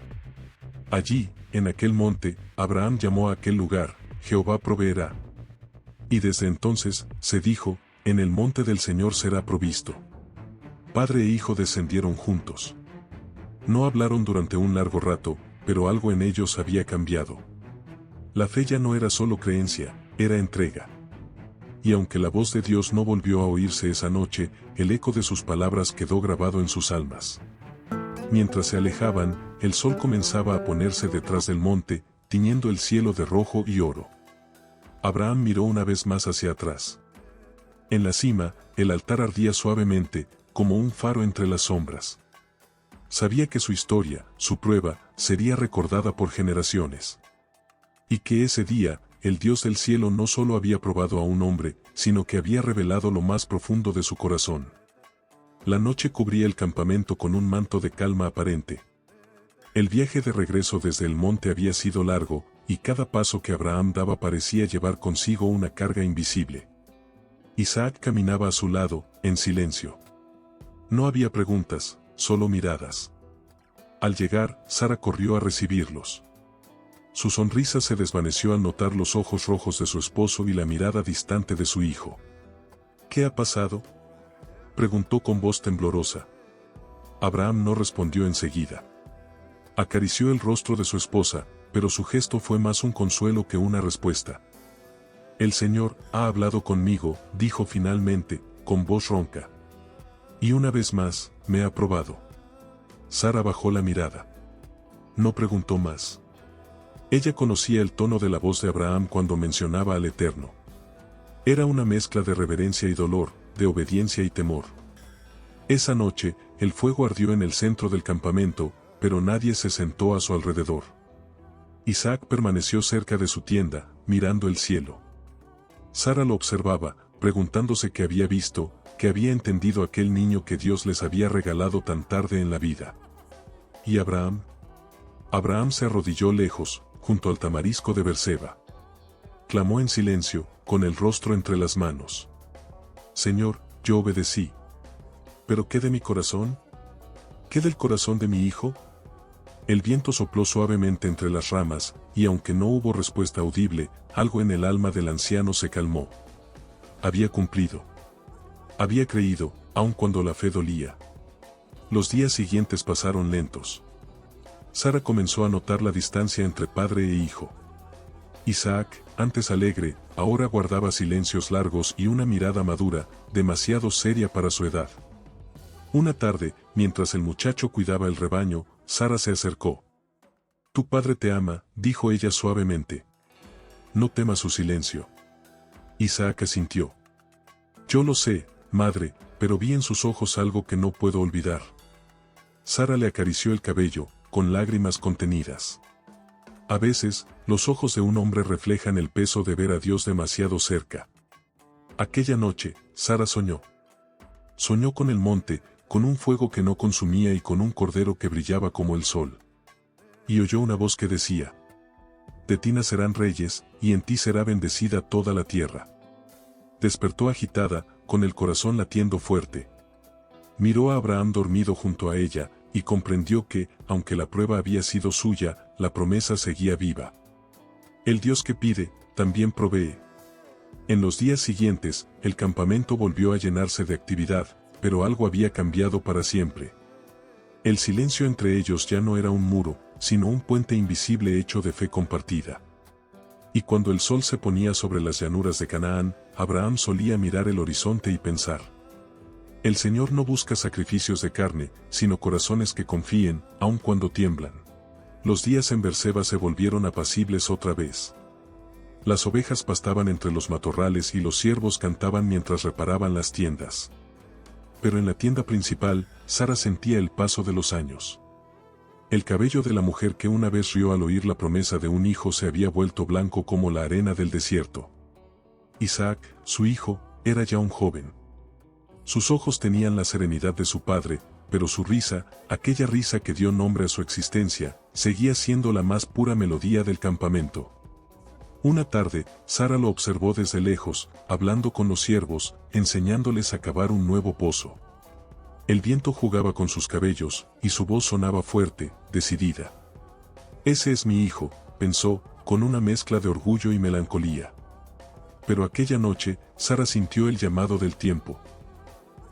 Allí, en aquel monte, Abraham llamó a aquel lugar, Jehová proveerá. Y desde entonces, se dijo, en el monte del Señor será provisto. Padre e hijo descendieron juntos. No hablaron durante un largo rato, pero algo en ellos había cambiado. La fe ya no era solo creencia, era entrega. Y aunque la voz de Dios no volvió a oírse esa noche, el eco de sus palabras quedó grabado en sus almas. Mientras se alejaban, el sol comenzaba a ponerse detrás del monte, tiñendo el cielo de rojo y oro. Abraham miró una vez más hacia atrás. En la cima, el altar ardía suavemente, como un faro entre las sombras. Sabía que su historia, su prueba, sería recordada por generaciones. Y que ese día, el Dios del cielo no solo había probado a un hombre, sino que había revelado lo más profundo de su corazón. La noche cubría el campamento con un manto de calma aparente. El viaje de regreso desde el monte había sido largo, y cada paso que Abraham daba parecía llevar consigo una carga invisible. Isaac caminaba a su lado, en silencio. No había preguntas, solo miradas. Al llegar, Sara corrió a recibirlos. Su sonrisa se desvaneció al notar los ojos rojos de su esposo y la mirada distante de su hijo. ¿Qué ha pasado?, preguntó con voz temblorosa. Abraham no respondió enseguida. Acarició el rostro de su esposa, pero su gesto fue más un consuelo que una respuesta. El Señor ha hablado conmigo, dijo finalmente, con voz ronca. Y una vez más, me ha probado. Sara bajó la mirada. No preguntó más. Ella conocía el tono de la voz de Abraham cuando mencionaba al Eterno. Era una mezcla de reverencia y dolor, de obediencia y temor. Esa noche, el fuego ardió en el centro del campamento, pero nadie se sentó a su alrededor. Isaac permaneció cerca de su tienda, mirando el cielo. Sara lo observaba, preguntándose qué había visto, qué había entendido aquel niño que Dios les había regalado tan tarde en la vida. ¿Y Abraham? Abraham se arrodilló lejos, junto al tamarisco de Berseba. Clamó en silencio, con el rostro entre las manos. Señor, yo obedecí. ¿Pero qué de mi corazón? ¿Qué del corazón de mi hijo? El viento sopló suavemente entre las ramas, y aunque no hubo respuesta audible, algo en el alma del anciano se calmó. Había cumplido. Había creído, aun cuando la fe dolía. Los días siguientes pasaron lentos. Sara comenzó a notar la distancia entre padre e hijo. Isaac, antes alegre, ahora guardaba silencios largos y una mirada madura, demasiado seria para su edad. Una tarde, mientras el muchacho cuidaba el rebaño, Sara se acercó. Tu padre te ama, dijo ella suavemente. No temas su silencio. Isaac asintió. Yo lo sé, madre, pero vi en sus ojos algo que no puedo olvidar. Sara le acarició el cabello, con lágrimas contenidas. A veces, los ojos de un hombre reflejan el peso de ver a Dios demasiado cerca. Aquella noche, Sara soñó. Soñó con el monte, con un fuego que no consumía y con un cordero que brillaba como el sol. Y oyó una voz que decía: de ti nacerán reyes, y en ti será bendecida toda la tierra. Despertó agitada, con el corazón latiendo fuerte. Miró a Abraham dormido junto a ella, y comprendió que, aunque la prueba había sido suya, la promesa seguía viva. El Dios que pide, también provee. En los días siguientes, el campamento volvió a llenarse de actividad, pero algo había cambiado para siempre. El silencio entre ellos ya no era un muro, sino un puente invisible hecho de fe compartida. Y cuando el sol se ponía sobre las llanuras de Canaán, Abraham solía mirar el horizonte y pensar: el Señor no busca sacrificios de carne, sino corazones que confíen, aun cuando tiemblan. Los días en Berseba se volvieron apacibles otra vez. Las ovejas pastaban entre los matorrales y los ciervos cantaban mientras reparaban las tiendas. Pero en la tienda principal, Sara sentía el paso de los años. El cabello de la mujer que una vez rió al oír la promesa de un hijo se había vuelto blanco como la arena del desierto. Isaac, su hijo, era ya un joven. Sus ojos tenían la serenidad de su padre, pero su risa, aquella risa que dio nombre a su existencia, seguía siendo la más pura melodía del campamento. Una tarde, Sara lo observó desde lejos, hablando con los siervos, enseñándoles a cavar un nuevo pozo. El viento jugaba con sus cabellos, y su voz sonaba fuerte, decidida. Ese es mi hijo, pensó, con una mezcla de orgullo y melancolía. Pero aquella noche, Sara sintió el llamado del tiempo.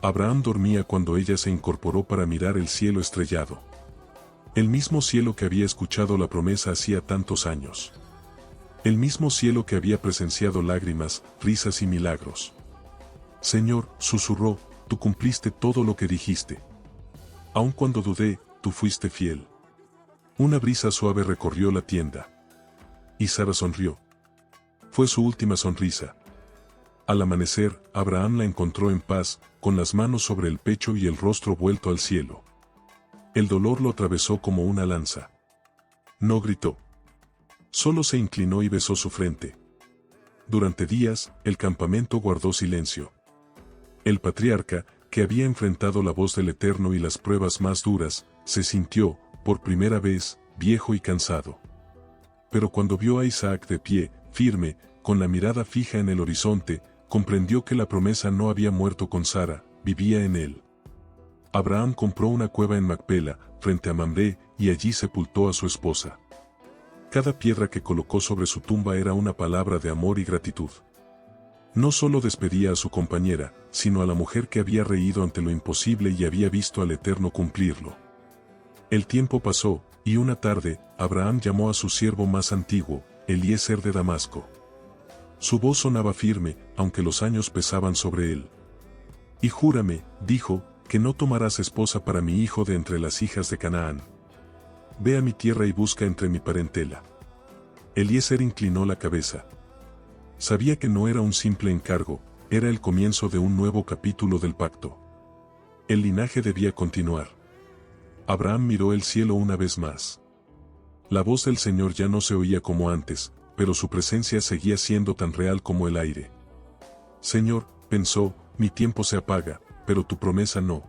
Abraham dormía cuando ella se incorporó para mirar el cielo estrellado. El mismo cielo que había escuchado la promesa hacía tantos años. El mismo cielo que había presenciado lágrimas, risas y milagros. Señor, susurró, tú cumpliste todo lo que dijiste. Aun cuando dudé, tú fuiste fiel. Una brisa suave recorrió la tienda. Y Sara sonrió. Fue su última sonrisa. Al amanecer, Abraham la encontró en paz, con las manos sobre el pecho y el rostro vuelto al cielo. El dolor lo atravesó como una lanza. No gritó. Solo se inclinó y besó su frente. Durante días, el campamento guardó silencio. El patriarca, que había enfrentado la voz del Eterno y las pruebas más duras, se sintió, por primera vez, viejo y cansado. Pero cuando vio a Isaac de pie, firme, con la mirada fija en el horizonte, comprendió que la promesa no había muerto con Sara, vivía en él. Abraham compró una cueva en Macpela, frente a Mamre, y allí sepultó a su esposa. Cada piedra que colocó sobre su tumba era una palabra de amor y gratitud. No solo despedía a su compañera, sino a la mujer que había reído ante lo imposible y había visto al Eterno cumplirlo. El tiempo pasó, y una tarde, Abraham llamó a su siervo más antiguo, Eliezer de Damasco. Su voz sonaba firme, aunque los años pesaban sobre él. Y júrame, dijo, que no tomarás esposa para mi hijo de entre las hijas de Canaán. Ve a mi tierra y busca entre mi parentela. Eliezer inclinó la cabeza. Sabía que no era un simple encargo, era el comienzo de un nuevo capítulo del pacto. El linaje debía continuar. Abraham miró el cielo una vez más. La voz del Señor ya no se oía como antes, pero su presencia seguía siendo tan real como el aire. Señor, pensó, mi tiempo se apaga, pero tu promesa no.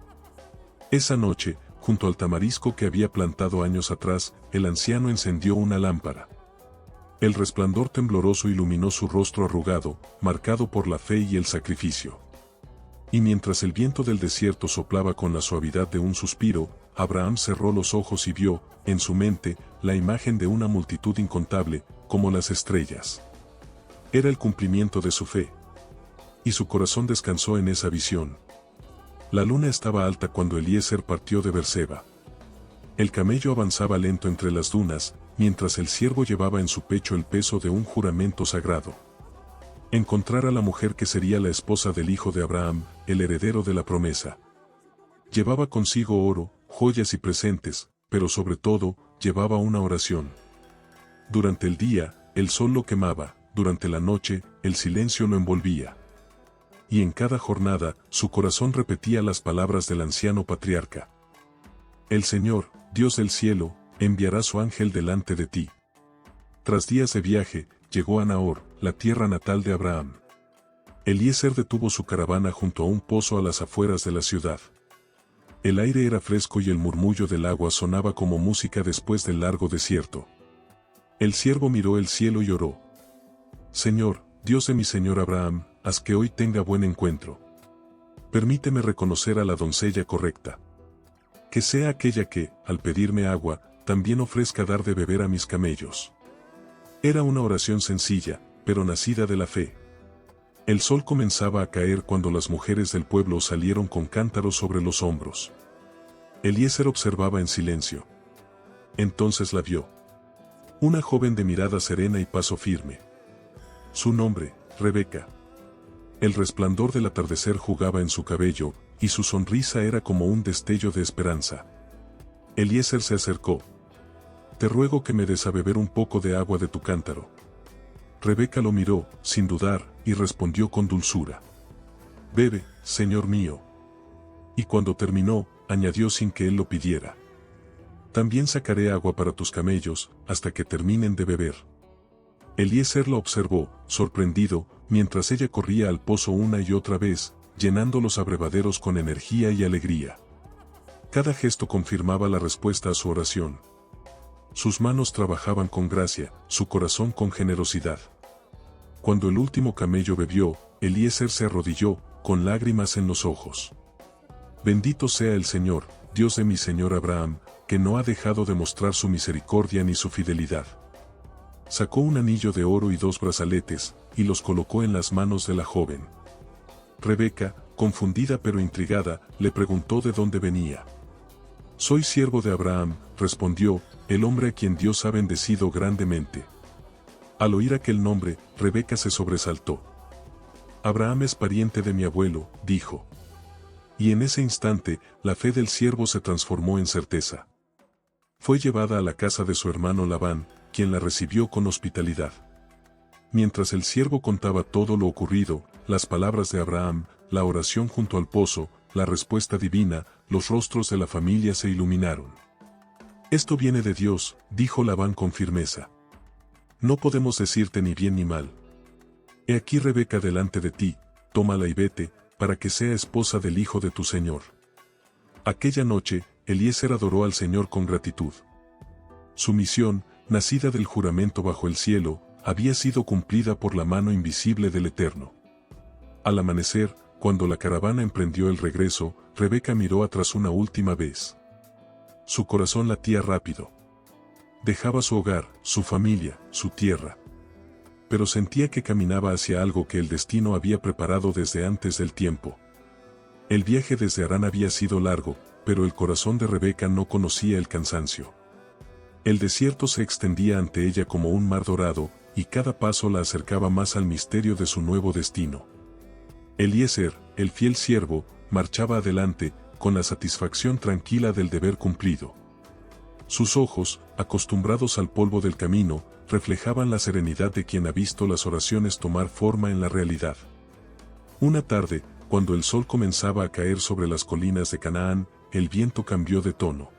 Esa noche, junto al tamarisco que había plantado años atrás, el anciano encendió una lámpara. El resplandor tembloroso iluminó su rostro arrugado, marcado por la fe y el sacrificio. Y mientras el viento del desierto soplaba con la suavidad de un suspiro, Abraham cerró los ojos y vio, en su mente, la imagen de una multitud incontable, como las estrellas. Era el cumplimiento de su fe. Y su corazón descansó en esa visión. La luna estaba alta cuando Eliezer partió de Berseba. El camello avanzaba lento entre las dunas, mientras el siervo llevaba en su pecho el peso de un juramento sagrado. Encontrar a la mujer que sería la esposa del hijo de Abraham, el heredero de la promesa. Llevaba consigo oro, joyas y presentes, pero sobre todo, llevaba una oración. Durante el día, el sol lo quemaba, durante la noche, el silencio lo envolvía. Y en cada jornada, su corazón repetía las palabras del anciano patriarca. El Señor, Dios del cielo, enviará su ángel delante de ti. Tras días de viaje, llegó a Nahor, la tierra natal de Abraham. Eliezer detuvo su caravana junto a un pozo a las afueras de la ciudad. El aire era fresco y el murmullo del agua sonaba como música después del largo desierto. El siervo miró el cielo y oró. Señor, Dios de mi señor Abraham, haz que hoy tenga buen encuentro. Permíteme reconocer a la doncella correcta. Que sea aquella que, al pedirme agua, también ofrezca dar de beber a mis camellos. Era una oración sencilla, pero nacida de la fe. El sol comenzaba a caer cuando las mujeres del pueblo salieron con cántaros sobre los hombros. Eliezer observaba en silencio. Entonces la vio. Una joven de mirada serena y paso firme. Su nombre, Rebeca. El resplandor del atardecer jugaba en su cabello, y su sonrisa era como un destello de esperanza. Eliezer se acercó. Te ruego que me des a beber un poco de agua de tu cántaro. Rebeca lo miró, sin dudar, y respondió con dulzura. Bebe, señor mío. Y cuando terminó, añadió sin que él lo pidiera. También sacaré agua para tus camellos, hasta que terminen de beber. Eliezer la observó, sorprendido, mientras ella corría al pozo una y otra vez, llenando los abrevaderos con energía y alegría. Cada gesto confirmaba la respuesta a su oración. Sus manos trabajaban con gracia, su corazón con generosidad. Cuando el último camello bebió, Eliezer se arrodilló, con lágrimas en los ojos. Bendito sea el Señor, Dios de mi señor Abraham, que no ha dejado de mostrar su misericordia ni su fidelidad. Sacó un anillo de oro y 2 brazaletes, y los colocó en las manos de la joven. Rebeca, confundida pero intrigada, le preguntó de dónde venía. Soy siervo de Abraham, respondió, el hombre a quien Dios ha bendecido grandemente. Al oír aquel nombre, Rebeca se sobresaltó. Abraham es pariente de mi abuelo, dijo. Y en ese instante, la fe del siervo se transformó en certeza. Fue llevada a la casa de su hermano Labán, quien la recibió con hospitalidad. Mientras el siervo contaba todo lo ocurrido, las palabras de Abraham, la oración junto al pozo, la respuesta divina, los rostros de la familia se iluminaron. Esto viene de Dios, dijo Labán con firmeza. No podemos decirte ni bien ni mal. He aquí Rebeca delante de ti, tómala y vete, para que sea esposa del hijo de tu señor. Aquella noche, Eliezer adoró al Señor con gratitud. Su misión, nacida del juramento bajo el cielo, había sido cumplida por la mano invisible del Eterno. Al amanecer, cuando la caravana emprendió el regreso, Rebeca miró atrás una última vez. Su corazón latía rápido. Dejaba su hogar, su familia, su tierra. Pero sentía que caminaba hacia algo que el destino había preparado desde antes del tiempo. El viaje desde Harán había sido largo, pero el corazón de Rebeca no conocía el cansancio. El desierto se extendía ante ella como un mar dorado, y cada paso la acercaba más al misterio de su nuevo destino. Eliezer, el fiel siervo, marchaba adelante, con la satisfacción tranquila del deber cumplido. Sus ojos, acostumbrados al polvo del camino, reflejaban la serenidad de quien ha visto las oraciones tomar forma en la realidad. Una tarde, cuando el sol comenzaba a caer sobre las colinas de Canaán, el viento cambió de tono.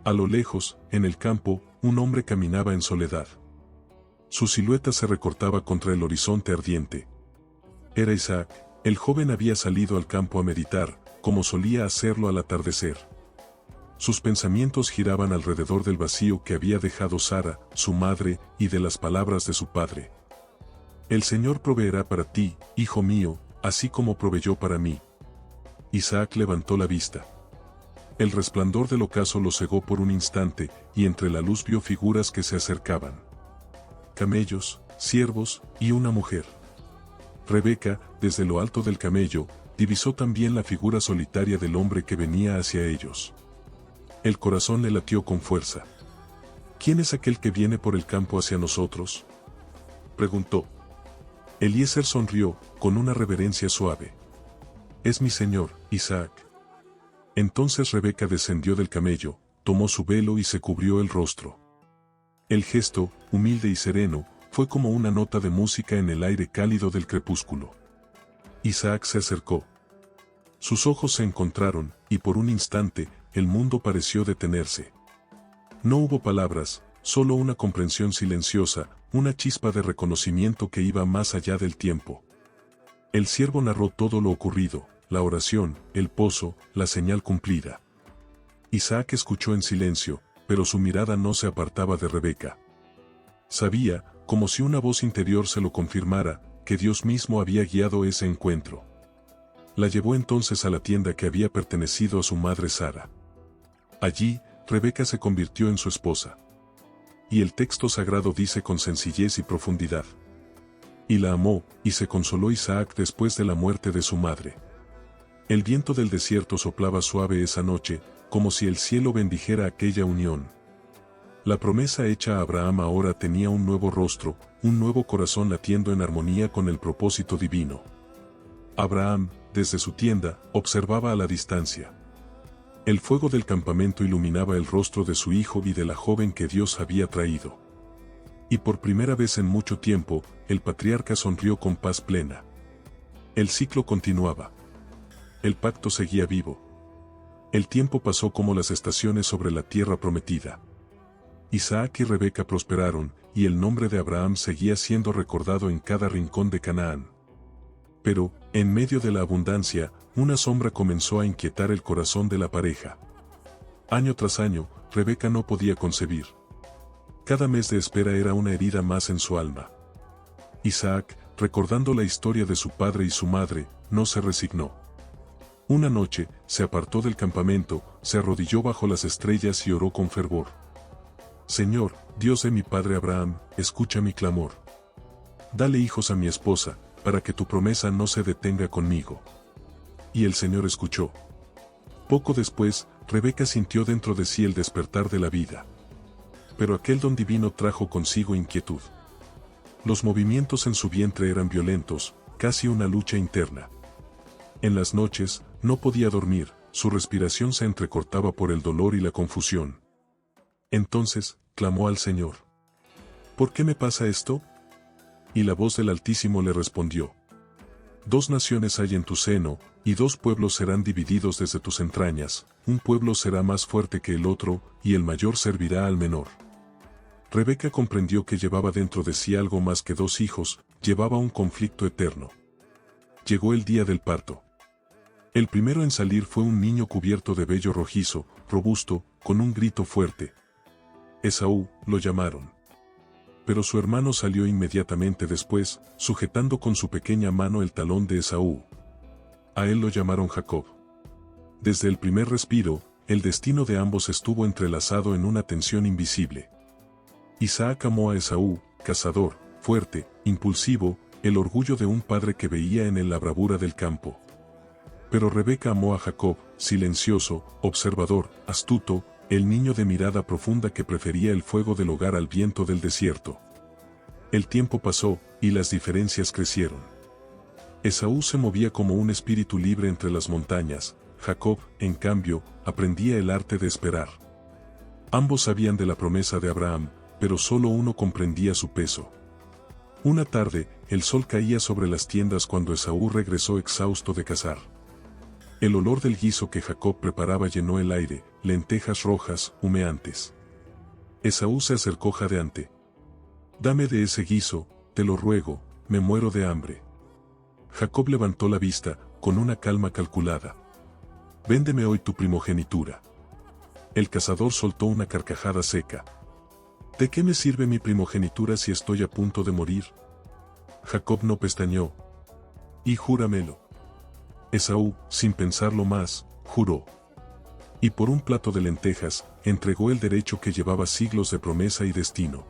A lo lejos, en el campo, un hombre caminaba en soledad. Su silueta se recortaba contra el horizonte ardiente. Era Isaac. El joven había salido al campo a meditar, como solía hacerlo al atardecer. Sus pensamientos giraban alrededor del vacío que había dejado Sara, su madre, y de las palabras de su padre. El Señor proveerá para ti, hijo mío, así como proveyó para mí. Isaac levantó la vista. El resplandor del ocaso lo cegó por un instante, y entre la luz vio figuras que se acercaban. Camellos, siervos, y una mujer. Rebeca, desde lo alto del camello, divisó también la figura solitaria del hombre que venía hacia ellos. El corazón le latió con fuerza. ¿Quién es aquel que viene por el campo hacia nosotros?, preguntó. Eliezer sonrió, con una reverencia suave. Es mi señor, Isaac. Entonces Rebeca descendió del camello, tomó su velo y se cubrió el rostro. El gesto, humilde y sereno, fue como una nota de música en el aire cálido del crepúsculo. Isaac se acercó. Sus ojos se encontraron, y por un instante, el mundo pareció detenerse. No hubo palabras, solo una comprensión silenciosa, una chispa de reconocimiento que iba más allá del tiempo. El siervo narró todo lo ocurrido, la oración, el pozo, la señal cumplida. Isaac escuchó en silencio, pero su mirada no se apartaba de Rebeca. Sabía, como si una voz interior se lo confirmara, que Dios mismo había guiado ese encuentro. La llevó entonces a la tienda que había pertenecido a su madre Sara. Allí, Rebeca se convirtió en su esposa. Y el texto sagrado dice con sencillez y profundidad. Y la amó, y se consoló Isaac después de la muerte de su madre. El viento del desierto soplaba suave esa noche, como si el cielo bendijera aquella unión. La promesa hecha a Abraham ahora tenía un nuevo rostro, un nuevo corazón latiendo en armonía con el propósito divino. Abraham, desde su tienda, observaba a la distancia. El fuego del campamento iluminaba el rostro de su hijo y de la joven que Dios había traído. Y por primera vez en mucho tiempo, el patriarca sonrió con paz plena. El ciclo continuaba. El pacto seguía vivo. El tiempo pasó como las estaciones sobre la tierra prometida. Isaac y Rebeca prosperaron, y el nombre de Abraham seguía siendo recordado en cada rincón de Canaán. Pero, en medio de la abundancia, una sombra comenzó a inquietar el corazón de la pareja. Año tras año, Rebeca no podía concebir. Cada mes de espera era una herida más en su alma. Isaac, recordando la historia de su padre y su madre, no se resignó. Una noche, se apartó del campamento, se arrodilló bajo las estrellas y oró con fervor. Señor, Dios de mi padre Abraham, escucha mi clamor. Dale hijos a mi esposa, para que tu promesa no se detenga conmigo. Y el Señor escuchó. Poco después, Rebeca sintió dentro de sí el despertar de la vida. Pero aquel don divino trajo consigo inquietud. Los movimientos en su vientre eran violentos, casi una lucha interna. En las noches, no podía dormir, su respiración se entrecortaba por el dolor y la confusión. Entonces, clamó al Señor. ¿Por qué me pasa esto? Y la voz del Altísimo le respondió. 2 naciones hay en tu seno, y 2 pueblos serán divididos desde tus entrañas, un pueblo será más fuerte que el otro, y el mayor servirá al menor. Rebeca comprendió que llevaba dentro de sí algo más que 2 hijos, llevaba un conflicto eterno. Llegó el día del parto. El primero en salir fue un niño cubierto de vello rojizo, robusto, con un grito fuerte. Esaú, lo llamaron. Pero su hermano salió inmediatamente después, sujetando con su pequeña mano el talón de Esaú. A él lo llamaron Jacob. Desde el primer respiro, el destino de ambos estuvo entrelazado en una tensión invisible. Isaac amó a Esaú, cazador, fuerte, impulsivo, el orgullo de un padre que veía en él la bravura del campo. Pero Rebeca amó a Jacob, silencioso, observador, astuto, el niño de mirada profunda que prefería el fuego del hogar al viento del desierto. El tiempo pasó, y las diferencias crecieron. Esaú se movía como un espíritu libre entre las montañas, Jacob, en cambio, aprendía el arte de esperar. Ambos sabían de la promesa de Abraham, pero solo uno comprendía su peso. Una tarde, el sol caía sobre las tiendas cuando Esaú regresó exhausto de cazar. El olor del guiso que Jacob preparaba llenó el aire, lentejas rojas, humeantes. Esaú se acercó jadeante. «Dame de ese guiso, te lo ruego, me muero de hambre». Jacob levantó la vista, con una calma calculada. «Véndeme hoy tu primogenitura». El cazador soltó una carcajada seca. «¿De qué me sirve mi primogenitura si estoy a punto de morir?» Jacob no pestañeó. «Y júramelo». Esaú, sin pensarlo más, juró. Y por un plato de lentejas, entregó el derecho que llevaba siglos de promesa y destino.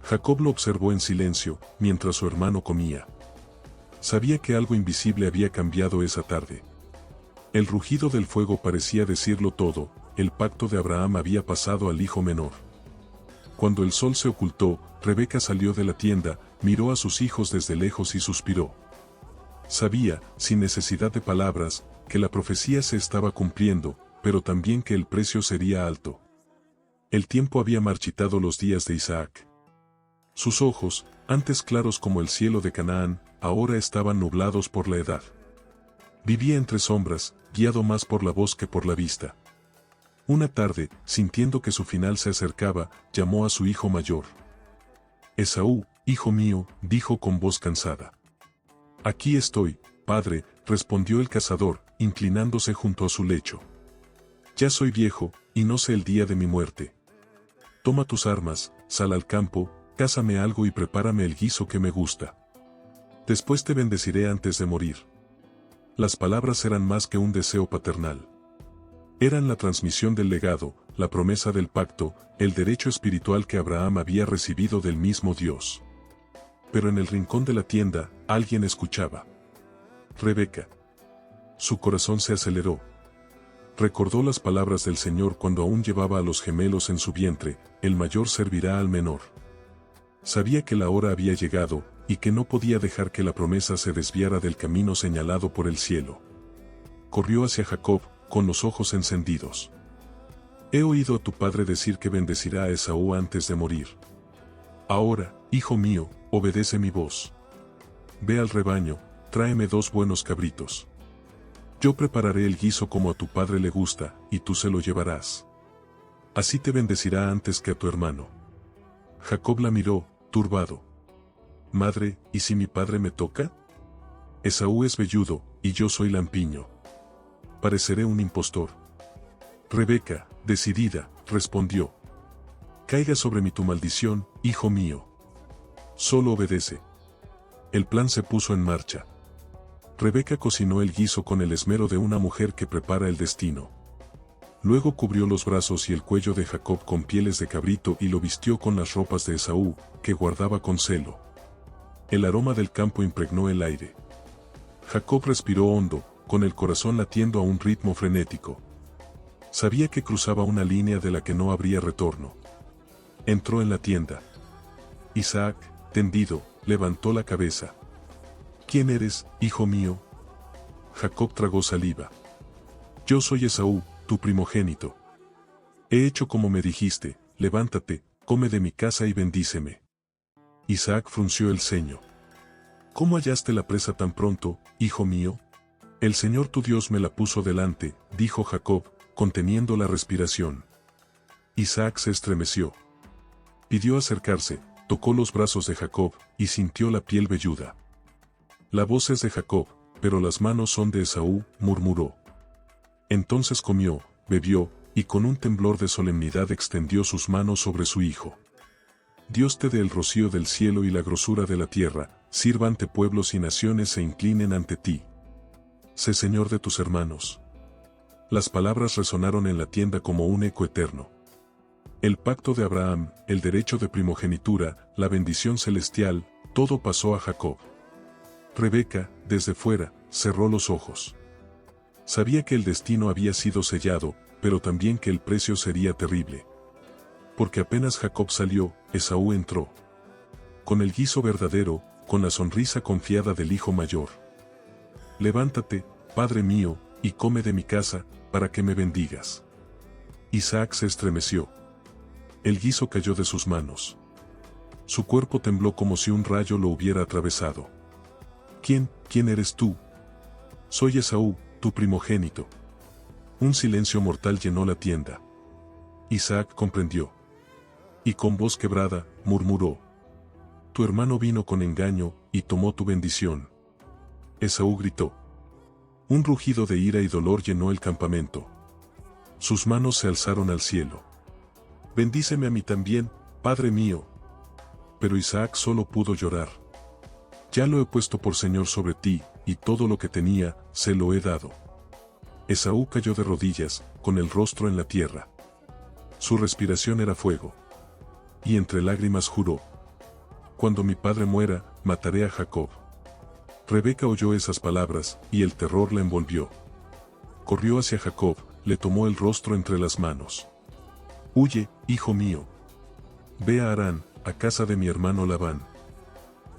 Jacob lo observó en silencio, mientras su hermano comía. Sabía que algo invisible había cambiado esa tarde. El rugido del fuego parecía decirlo todo, el pacto de Abraham había pasado al hijo menor. Cuando el sol se ocultó, Rebeca salió de la tienda, miró a sus hijos desde lejos y suspiró. Sabía, sin necesidad de palabras, que la profecía se estaba cumpliendo, pero también que el precio sería alto. El tiempo había marchitado los días de Isaac. Sus ojos, antes claros como el cielo de Canaán, ahora estaban nublados por la edad. Vivía entre sombras, guiado más por la voz que por la vista. Una tarde, sintiendo que su final se acercaba, llamó a su hijo mayor. «Esaú, hijo mío», dijo con voz cansada. «Aquí estoy, padre», respondió el cazador, inclinándose junto a su lecho. «Ya soy viejo, y no sé el día de mi muerte. Toma tus armas, sal al campo, cázame algo y prepárame el guiso que me gusta. Después te bendeciré antes de morir». Las palabras eran más que un deseo paternal. Eran la transmisión del legado, la promesa del pacto, el derecho espiritual que Abraham había recibido del mismo Dios. Pero en el rincón de la tienda, alguien escuchaba. Rebeca. Su corazón se aceleró. Recordó las palabras del Señor cuando aún llevaba a los gemelos en su vientre: «El mayor servirá al menor». Sabía que la hora había llegado, y que no podía dejar que la promesa se desviara del camino señalado por el cielo. Corrió hacia Jacob, con los ojos encendidos. «He oído a tu padre decir que bendecirá a Esaú antes de morir. Ahora, hijo mío, obedece mi voz. Ve al rebaño, tráeme 2 buenos cabritos. Yo prepararé el guiso como a tu padre le gusta, y tú se lo llevarás. Así te bendecirá antes que a tu hermano». Jacob la miró, turbado. «Madre, ¿y si mi padre me toca? Esaú es velludo, y yo soy lampiño. Pareceré un impostor». Rebeca, decidida, respondió: «Caiga sobre mí tu maldición, hijo mío. Solo obedece». El plan se puso en marcha. Rebeca cocinó el guiso con el esmero de una mujer que prepara el destino. Luego cubrió los brazos y el cuello de Jacob con pieles de cabrito y lo vistió con las ropas de Esaú, que guardaba con celo. El aroma del campo impregnó el aire. Jacob respiró hondo, con el corazón latiendo a un ritmo frenético. Sabía que cruzaba una línea de la que no habría retorno. Entró en la tienda. Isaac, tendido, levantó la cabeza. «¿Quién eres, hijo mío?» Jacob tragó saliva. «Yo soy Esaú, tu primogénito. He hecho como me dijiste, levántate, come de mi casa y bendíceme». Isaac frunció el ceño. «¿Cómo hallaste la presa tan pronto, hijo mío?» «El Señor tu Dios me la puso delante», dijo Jacob, conteniendo la respiración. Isaac se estremeció. Pidió acercarse, tocó los brazos de Jacob, y sintió la piel velluda. «La voz es de Jacob, pero las manos son de Esaú», murmuró. Entonces comió, bebió, y con un temblor de solemnidad extendió sus manos sobre su hijo. «Dios te dé el rocío del cielo y la grosura de la tierra, sirva ante pueblos y naciones se inclinen ante ti. Sé señor de tus hermanos». Las palabras resonaron en la tienda como un eco eterno. El pacto de Abraham, el derecho de primogenitura, la bendición celestial, todo pasó a Jacob. Rebeca, desde fuera, cerró los ojos. Sabía que el destino había sido sellado, pero también que el precio sería terrible. Porque apenas Jacob salió, Esaú entró. Con el guiso verdadero, con la sonrisa confiada del hijo mayor. Levántate, padre mío, y come de mi casa, para que me bendigas. Isaac se estremeció. El guiso cayó de sus manos. Su cuerpo tembló como si un rayo lo hubiera atravesado. ¿Quién eres tú? Soy Esaú, tu primogénito. Un silencio mortal llenó la tienda. Isaac comprendió. Y con voz quebrada, murmuró. Tu hermano vino con engaño, y tomó tu bendición. Esaú gritó. Un rugido de ira y dolor llenó el campamento. Sus manos se alzaron al cielo. Bendíceme a mí también, padre mío. Pero Isaac solo pudo llorar. Ya lo he puesto por señor sobre ti, y todo lo que tenía, se lo he dado. Esaú cayó de rodillas, con el rostro en la tierra. Su respiración era fuego. Y entre lágrimas juró. Cuando mi padre muera, mataré a Jacob. Rebeca oyó esas palabras, y el terror la envolvió. Corrió hacia Jacob, le tomó el rostro entre las manos. Huye, hijo mío. Ve a Harán, a casa de mi hermano Labán.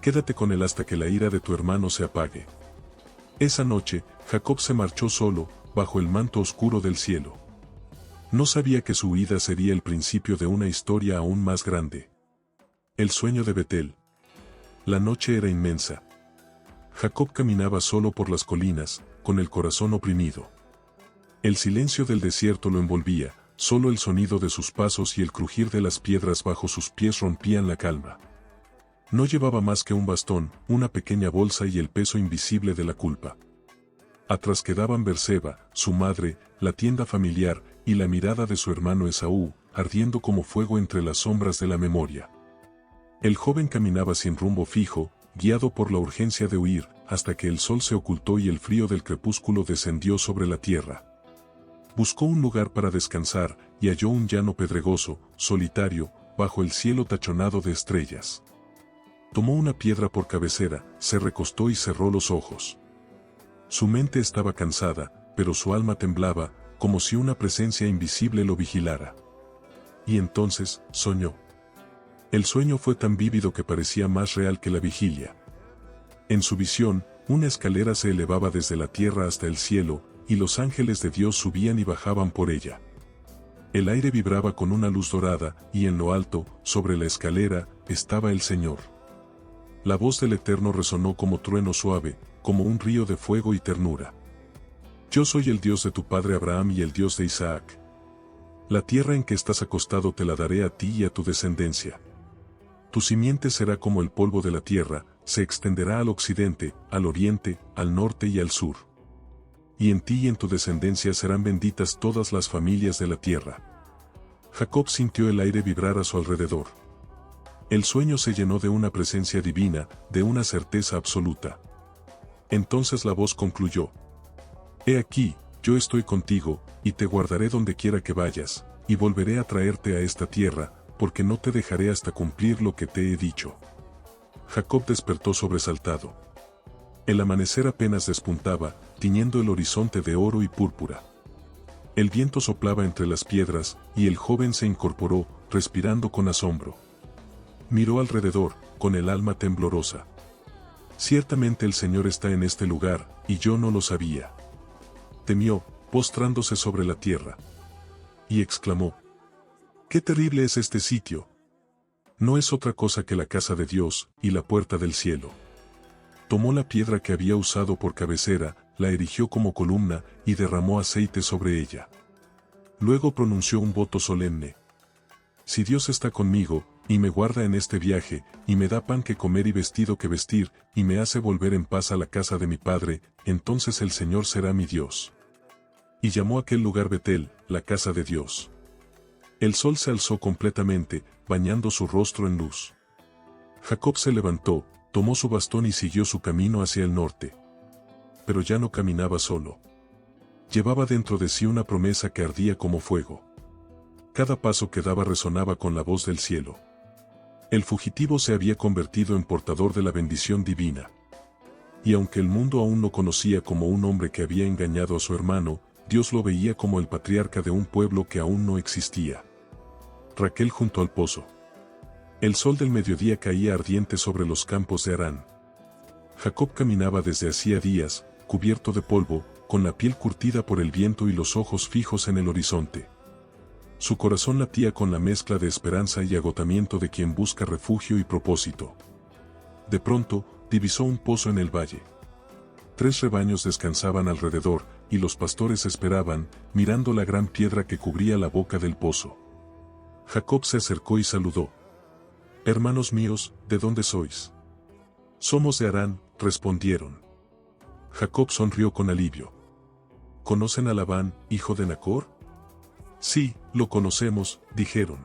Quédate con él hasta que la ira de tu hermano se apague. Esa noche, Jacob se marchó solo, bajo el manto oscuro del cielo. No sabía que su huida sería el principio de una historia aún más grande. El sueño de Betel. La noche era inmensa. Jacob caminaba solo por las colinas, con el corazón oprimido. El silencio del desierto lo envolvía, solo el sonido de sus pasos y el crujir de las piedras bajo sus pies rompían la calma. No llevaba más que un bastón, una pequeña bolsa y el peso invisible de la culpa. Atrás quedaban Berseba, su madre, la tienda familiar, y la mirada de su hermano Esaú, ardiendo como fuego entre las sombras de la memoria. El joven caminaba sin rumbo fijo, guiado por la urgencia de huir, hasta que el sol se ocultó y el frío del crepúsculo descendió sobre la tierra. Buscó un lugar para descansar, y halló un llano pedregoso, solitario, bajo el cielo tachonado de estrellas. Tomó una piedra por cabecera, se recostó y cerró los ojos. Su mente estaba cansada, pero su alma temblaba, como si una presencia invisible lo vigilara. Y entonces, soñó. El sueño fue tan vívido que parecía más real que la vigilia. En su visión, una escalera se elevaba desde la tierra hasta el cielo, y los ángeles de Dios subían y bajaban por ella. El aire vibraba con una luz dorada, y en lo alto, sobre la escalera, estaba el Señor. La voz del Eterno resonó como trueno suave, como un río de fuego y ternura. Yo soy el Dios de tu padre Abraham y el Dios de Isaac. La tierra en que estás acostado te la daré a ti y a tu descendencia. Tu simiente será como el polvo de la tierra, se extenderá al occidente, al oriente, al norte y al sur. Y en ti y en tu descendencia serán benditas todas las familias de la tierra. Jacob sintió el aire vibrar a su alrededor. El sueño se llenó de una presencia divina, de una certeza absoluta. Entonces la voz concluyó. He aquí, yo estoy contigo, y te guardaré donde quiera que vayas, y volveré a traerte a esta tierra, porque no te dejaré hasta cumplir lo que te he dicho. Jacob despertó sobresaltado. El amanecer apenas despuntaba, tiñendo el horizonte de oro y púrpura. El viento soplaba entre las piedras, y el joven se incorporó, respirando con asombro. Miró alrededor, con el alma temblorosa. Ciertamente el Señor está en este lugar, y yo no lo sabía. Temió, postrándose sobre la tierra. Y exclamó: ¡Qué terrible es este sitio! No es otra cosa que la casa de Dios, y la puerta del cielo. Tomó la piedra que había usado por cabecera, la erigió como columna, y derramó aceite sobre ella. Luego pronunció un voto solemne. Si Dios está conmigo, y me guarda en este viaje, y me da pan que comer y vestido que vestir, y me hace volver en paz a la casa de mi padre, entonces el Señor será mi Dios. Y llamó aquel lugar Betel, la casa de Dios. El sol se alzó completamente, bañando su rostro en luz. Jacob se levantó, tomó su bastón y siguió su camino hacia el norte. Pero ya no caminaba solo. Llevaba dentro de sí una promesa que ardía como fuego. cada paso que daba resonaba con la voz del cielo. El fugitivo se había convertido en portador de la bendición divina. Y aunque el mundo aún no conocía como un hombre que había engañado a su hermano, Dios lo veía como el patriarca de un pueblo que aún no existía. Raquel junto al pozo. El sol del mediodía caía ardiente sobre los campos de Harán. Jacob caminaba desde hacía días, cubierto de polvo, con la piel curtida por el viento y los ojos fijos en el horizonte. Su corazón latía con la mezcla de esperanza y agotamiento de quien busca refugio y propósito. De pronto, divisó un pozo en el valle. 3 rebaños descansaban alrededor, y los pastores esperaban, mirando la gran piedra que cubría la boca del pozo. Jacob se acercó y saludó. «Hermanos míos, ¿de dónde sois?» «Somos de Harán», respondieron. Jacob sonrió con alivio. «¿Conocen a Labán, hijo de Nacor?» «Sí, lo conocemos», dijeron.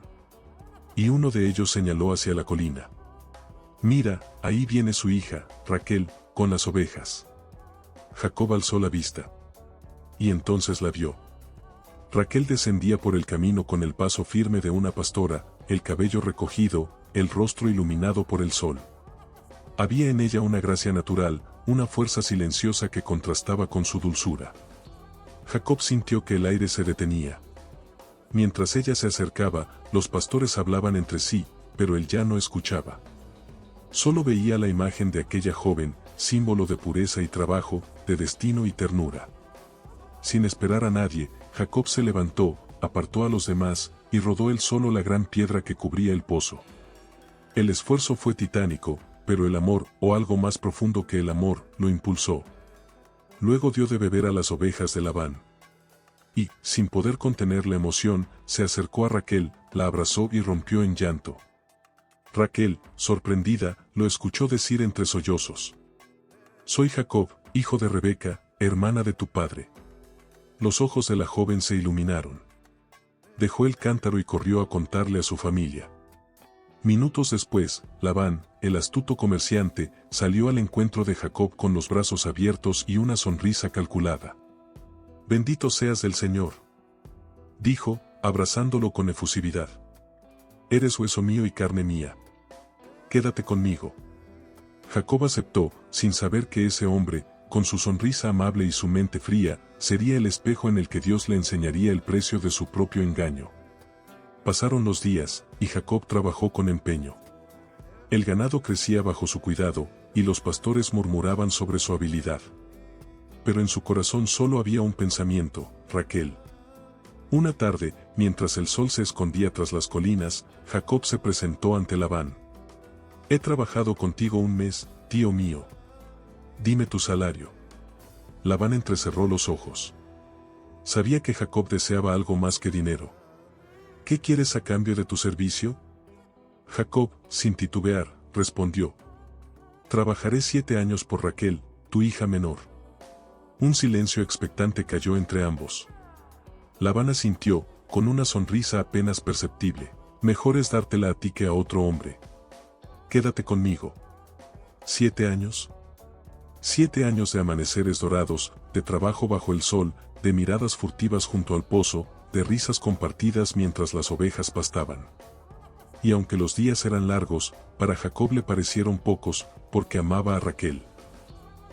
Y uno de ellos señaló hacia la colina. «Mira, ahí viene su hija, Raquel, con las ovejas». Jacob alzó la vista. Y entonces la vio. Raquel descendía por el camino con el paso firme de una pastora, el cabello recogido, el rostro iluminado por el sol. Había en ella una gracia natural, una fuerza silenciosa que contrastaba con su dulzura. Jacob sintió que el aire se detenía. Mientras ella se acercaba, los pastores hablaban entre sí, pero él ya no escuchaba. Solo veía la imagen de aquella joven, símbolo de pureza y trabajo, de destino y ternura. Sin esperar a nadie, Jacob se levantó, apartó a los demás, y rodó él solo la gran piedra que cubría el pozo. El esfuerzo fue titánico, pero el amor, o algo más profundo que el amor, lo impulsó. Luego dio de beber a las ovejas de Labán. Y, sin poder contener la emoción, se acercó a Raquel, la abrazó y rompió en llanto. Raquel, sorprendida, lo escuchó decir entre sollozos: «Soy Jacob, hijo de Rebeca, hermana de tu padre». Los ojos de la joven se iluminaron. Dejó el cántaro y corrió a contarle a su familia. Minutos después, Labán, el astuto comerciante, salió al encuentro de Jacob con los brazos abiertos y una sonrisa calculada. «Bendito seas del Señor», dijo, abrazándolo con efusividad. «Eres hueso mío y carne mía. Quédate conmigo». Jacob aceptó, sin saber que ese hombre, con su sonrisa amable y su mente fría, sería el espejo en el que Dios le enseñaría el precio de su propio engaño. Pasaron los días, y Jacob trabajó con empeño. El ganado crecía bajo su cuidado, y los pastores murmuraban sobre su habilidad. Pero en su corazón solo había un pensamiento: Raquel. Una tarde, mientras el sol se escondía tras las colinas, Jacob se presentó ante Labán. «He trabajado contigo un mes, tío mío. Dime tu salario». Labán entrecerró los ojos. Sabía que Jacob deseaba algo más que dinero. «¿Qué quieres a cambio de tu servicio?» Jacob, sin titubear, respondió: «Trabajaré 7 años por Raquel, tu hija menor». Un silencio expectante cayó entre ambos. Labán asintió, con una sonrisa apenas perceptible: «Mejor es dártela a ti que a otro hombre. Quédate conmigo». ¿7 años? 7 años de amaneceres dorados, de trabajo bajo el sol, de miradas furtivas junto al pozo, de risas compartidas mientras las ovejas pastaban. Y aunque los días eran largos, para Jacob le parecieron pocos, porque amaba a Raquel.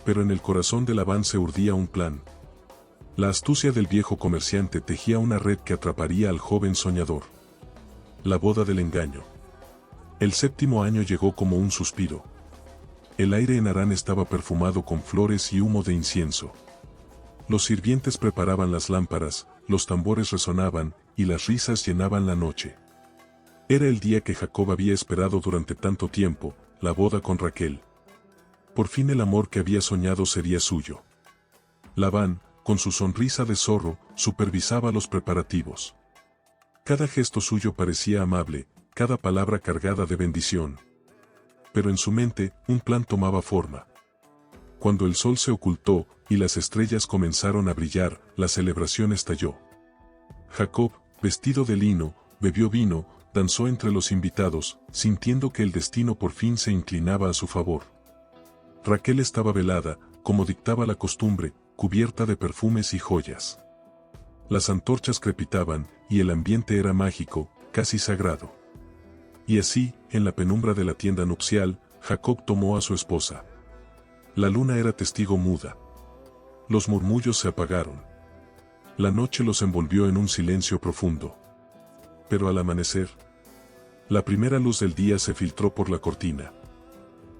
Pero en el corazón de Labán se urdía un plan. La astucia del viejo comerciante tejía una red que atraparía al joven soñador. La boda del engaño. El 7º año llegó como un suspiro. El aire en Harán estaba perfumado con flores y humo de incienso. Los sirvientes preparaban las lámparas, los tambores resonaban, y las risas llenaban la noche. Era el día que Jacob había esperado durante tanto tiempo, la boda con Raquel. Por fin el amor que había soñado sería suyo. Labán, con su sonrisa de zorro, supervisaba los preparativos. Cada gesto suyo parecía amable, cada palabra cargada de bendición. Pero en su mente, un plan tomaba forma. Cuando el sol se ocultó, y las estrellas comenzaron a brillar, la celebración estalló. Jacob, vestido de lino, bebió vino, danzó entre los invitados, sintiendo que el destino por fin se inclinaba a su favor. Raquel estaba velada, como dictaba la costumbre, cubierta de perfumes y joyas. Las antorchas crepitaban, y el ambiente era mágico, casi sagrado. Y así, en la penumbra de la tienda nupcial, Jacob tomó a su esposa. La luna era testigo muda. Los murmullos se apagaron. La noche los envolvió en un silencio profundo. Pero al amanecer, la primera luz del día se filtró por la cortina.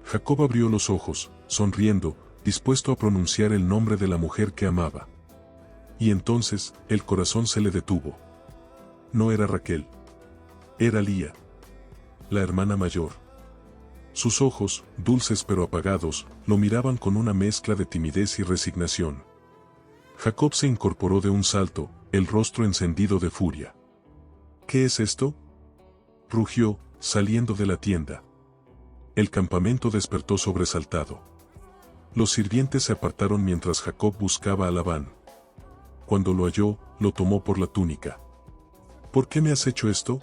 Jacob abrió los ojos, sonriendo, dispuesto a pronunciar el nombre de la mujer que amaba. Y entonces, el corazón se le detuvo. No era Raquel. Era Lía, la hermana mayor. Sus ojos, dulces pero apagados, lo miraban con una mezcla de timidez y resignación. Jacob se incorporó de un salto, el rostro encendido de furia. ¿Qué es esto?, rugió, saliendo de la tienda. El campamento despertó sobresaltado. Los sirvientes se apartaron mientras Jacob buscaba a Labán. Cuando lo halló, lo tomó por la túnica. ¿Por qué me has hecho esto?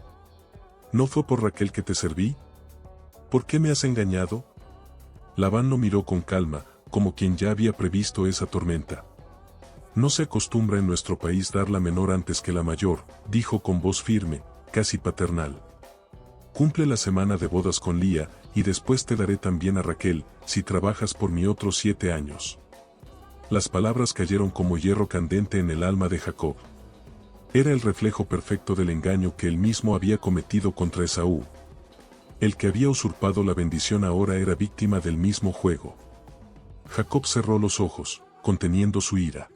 ¿No fue por Raquel que te serví? ¿Por qué me has engañado? Labán lo miró con calma, como quien ya había previsto esa tormenta. No se acostumbra en nuestro país dar la menor antes que la mayor, dijo con voz firme, casi paternal. Cumple la semana de bodas con Lía, y después te daré también a Raquel, si trabajas por mí otros 7 años. Las palabras cayeron como hierro candente en el alma de Jacob. Era el reflejo perfecto del engaño que él mismo había cometido contra Esaú. El que había usurpado la bendición ahora era víctima del mismo juego. Jacob cerró los ojos, conteniendo su ira.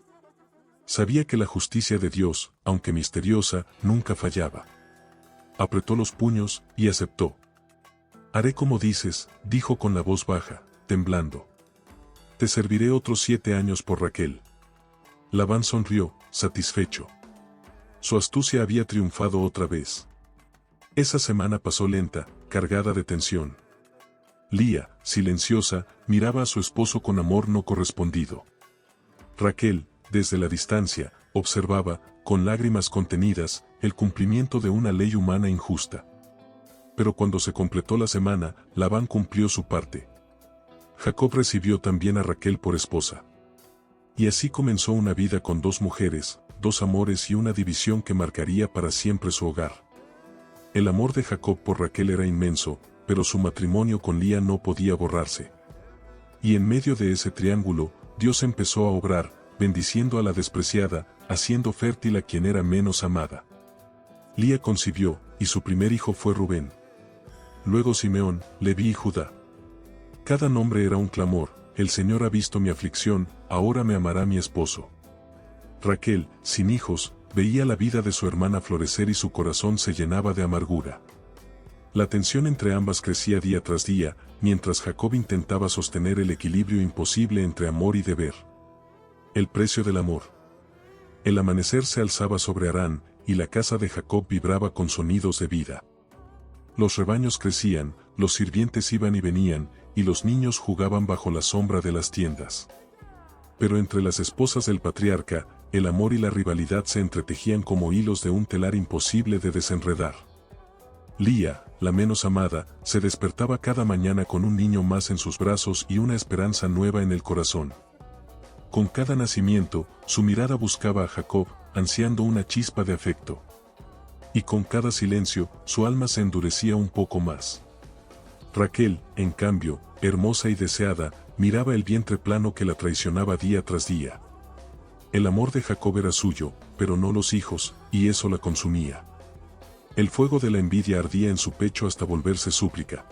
Sabía que la justicia de Dios, aunque misteriosa, nunca fallaba. Apretó los puños, y aceptó. Haré como dices, dijo con la voz baja, temblando. Te serviré otros 7 años por Raquel. Labán sonrió, satisfecho. Su astucia había triunfado otra vez. Esa semana pasó lenta, cargada de tensión. Lía, silenciosa, miraba a su esposo con amor no correspondido. Raquel, desde la distancia, observaba, con lágrimas contenidas, el cumplimiento de una ley humana injusta. Pero cuando se completó la semana, Labán cumplió su parte. Jacob recibió también a Raquel por esposa. Y así comenzó una vida con 2 mujeres, 2 amores y una división que marcaría para siempre su hogar. El amor de Jacob por Raquel era inmenso, pero su matrimonio con Lía no podía borrarse. Y en medio de ese triángulo, Dios empezó a obrar, bendiciendo a la despreciada, haciendo fértil a quien era menos amada. Lía concibió, y su primer hijo fue Rubén. Luego Simeón, Leví y Judá. Cada nombre era un clamor: el Señor ha visto mi aflicción, ahora me amará mi esposo. Raquel, sin hijos, veía la vida de su hermana florecer y su corazón se llenaba de amargura. La tensión entre ambas crecía día tras día, mientras Jacob intentaba sostener el equilibrio imposible entre amor y deber. El precio del amor. El amanecer se alzaba sobre Harán, y la casa de Jacob vibraba con sonidos de vida. Los rebaños crecían, los sirvientes iban y venían, y los niños jugaban bajo la sombra de las tiendas. Pero entre las esposas del patriarca, el amor y la rivalidad se entretejían como hilos de un telar imposible de desenredar. Lía, la menos amada, se despertaba cada mañana con un niño más en sus brazos y una esperanza nueva en el corazón. Con cada nacimiento, su mirada buscaba a Jacob, ansiando una chispa de afecto. Y con cada silencio, su alma se endurecía un poco más. Raquel, en cambio, hermosa y deseada, miraba el vientre plano que la traicionaba día tras día. El amor de Jacob era suyo, pero no los hijos, y eso la consumía. El fuego de la envidia ardía en su pecho hasta volverse súplica.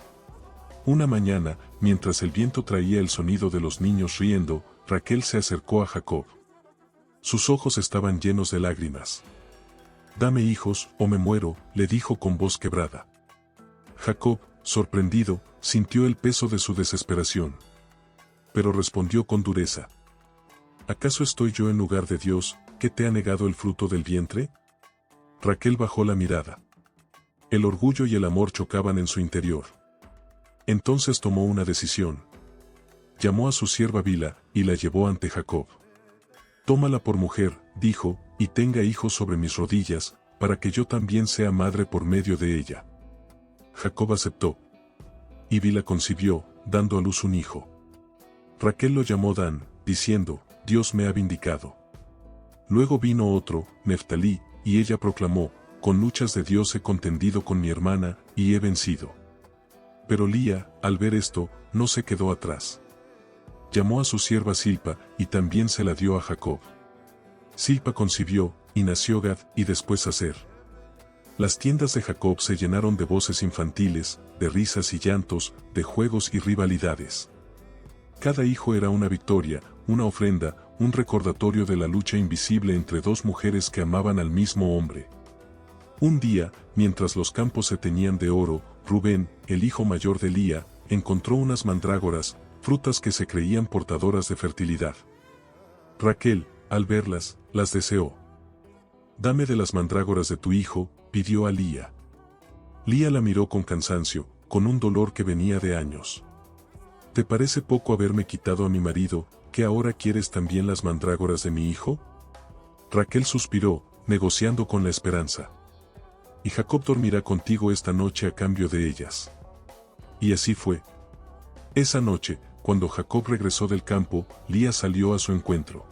Una mañana, mientras el viento traía el sonido de los niños riendo, Raquel se acercó a Jacob. Sus ojos estaban llenos de lágrimas. «Dame hijos, o me muero», le dijo con voz quebrada. Jacob, sorprendido, sintió el peso de su desesperación. Pero respondió con dureza. ¿Acaso estoy yo en lugar de Dios, que te ha negado el fruto del vientre? Raquel bajó la mirada. El orgullo y el amor chocaban en su interior. Entonces tomó una decisión. Llamó a su sierva Bilha, y la llevó ante Jacob. «Tómala por mujer», dijo, «y tenga hijos sobre mis rodillas, para que yo también sea madre por medio de ella». Jacob aceptó. Y Bilha concibió, dando a luz un hijo. Raquel lo llamó Dan, diciendo, «Dios me ha vindicado». Luego vino otro, Neftalí, y ella proclamó, con luchas de Dios he contendido con mi hermana, y he vencido. Pero Lía, al ver esto, no se quedó atrás. Llamó a su sierva Silpa, y también se la dio a Jacob. Silpa concibió, y nació Gad, y después Aser. Las tiendas de Jacob se llenaron de voces infantiles, de risas y llantos, de juegos y rivalidades. Cada hijo era una victoria, una ofrenda, un recordatorio de la lucha invisible entre dos mujeres que amaban al mismo hombre. Un día, mientras los campos se teñían de oro, Rubén, el hijo mayor de Lía, encontró unas mandrágoras, frutas que se creían portadoras de fertilidad. Raquel, al verlas, las deseó. «Dame de las mandrágoras de tu hijo», pidió a Lía. Lía la miró con cansancio, con un dolor que venía de años. «¿Te parece poco haberme quitado a mi marido, que ahora quieres también las mandrágoras de mi hijo?» Raquel suspiró, negociando con la esperanza. «Y Jacob dormirá contigo esta noche a cambio de ellas». Y así fue. Esa noche, cuando Jacob regresó del campo, Lía salió a su encuentro.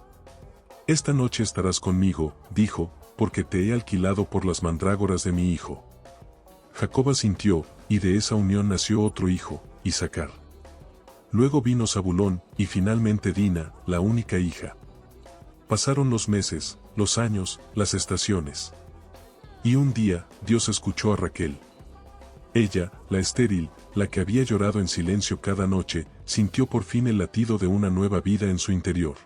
«Esta noche estarás conmigo», dijo, «porque te he alquilado por las mandrágoras de mi hijo». Jacob asintió, y de esa unión nació otro hijo, Isacar. Luego vino Zabulón, y finalmente Dina, la única hija. Pasaron los meses, los años, las estaciones. Y un día, Dios escuchó a Raquel. Ella, la estéril, la que había llorado en silencio cada noche, sintió por fin el latido de una nueva vida en su interior.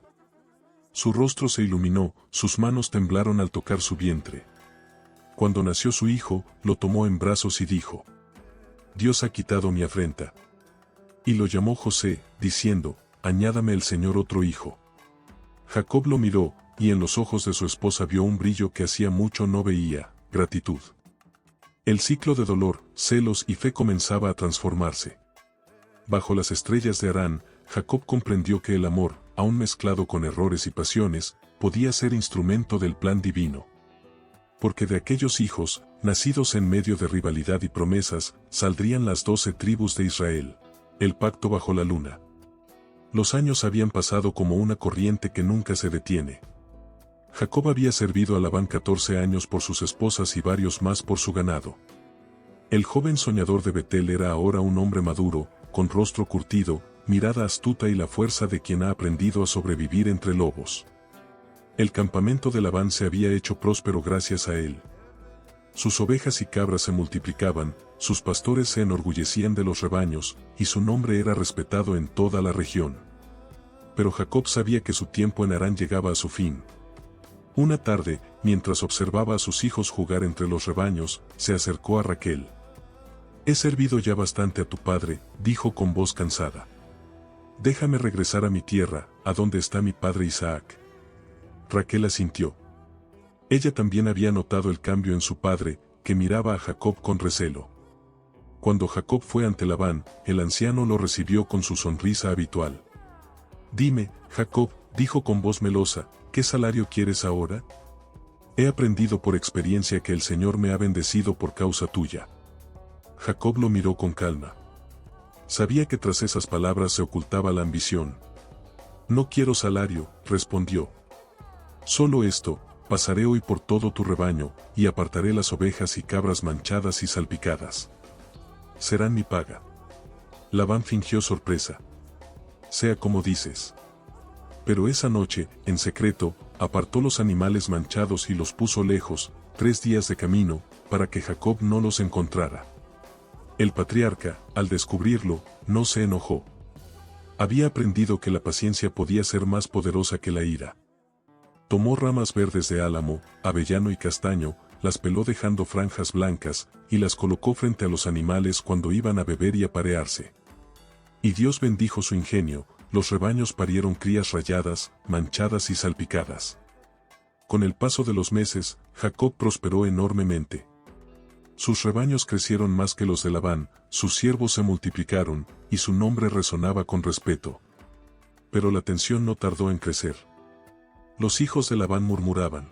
Su rostro se iluminó, sus manos temblaron al tocar su vientre. Cuando nació su hijo, lo tomó en brazos y dijo: «Dios ha quitado mi afrenta». Y lo llamó José, diciendo: «Añádame el Señor otro hijo». Jacob lo miró, y en los ojos de su esposa vio un brillo que hacía mucho no veía: gratitud. El ciclo de dolor, celos y fe comenzaba a transformarse. Bajo las estrellas de Harán, Jacob comprendió que el amor, aun mezclado con errores y pasiones, podía ser instrumento del plan divino. Porque de aquellos hijos, nacidos en medio de rivalidad y promesas, saldrían las 12 tribus de Israel. El pacto bajo la luna. Los años habían pasado como una corriente que nunca se detiene. Jacob había servido a Labán 14 años por sus esposas y varios más por su ganado. El joven soñador de Betel era ahora un hombre maduro, con rostro curtido, mirada astuta y la fuerza de quien ha aprendido a sobrevivir entre lobos. El campamento de Labán se había hecho próspero gracias a él. Sus ovejas y cabras se multiplicaban, sus pastores se enorgullecían de los rebaños, y su nombre era respetado en toda la región. Pero Jacob sabía que su tiempo en Harán llegaba a su fin. Una tarde, mientras observaba a sus hijos jugar entre los rebaños, se acercó a Raquel. «He servido ya bastante a tu padre», dijo con voz cansada. «Déjame regresar a mi tierra, a donde está mi padre Isaac». Raquel asintió. Ella también había notado el cambio en su padre, que miraba a Jacob con recelo. Cuando Jacob fue ante Labán, el anciano lo recibió con su sonrisa habitual. «Dime, Jacob», dijo con voz melosa, «¿qué salario quieres ahora? He aprendido por experiencia que el Señor me ha bendecido por causa tuya». Jacob lo miró con calma. Sabía que tras esas palabras se ocultaba la ambición. «No quiero salario», respondió. «Solo esto, pasaré hoy por todo tu rebaño, y apartaré las ovejas y cabras manchadas y salpicadas. Serán mi paga». Labán fingió sorpresa. «Sea como dices». Pero esa noche, en secreto, apartó los animales manchados y los puso lejos, 3 días de camino, para que Jacob no los encontrara. El patriarca, al descubrirlo, no se enojó. Había aprendido que la paciencia podía ser más poderosa que la ira. Tomó ramas verdes de álamo, avellano y castaño, las peló dejando franjas blancas, y las colocó frente a los animales cuando iban a beber y aparearse. Y Dios bendijo su ingenio, los rebaños parieron crías rayadas, manchadas y salpicadas. Con el paso de los meses, Jacob prosperó enormemente. Sus rebaños crecieron más que los de Labán, sus siervos se multiplicaron, y su nombre resonaba con respeto. Pero la tensión no tardó en crecer. Los hijos de Labán murmuraban: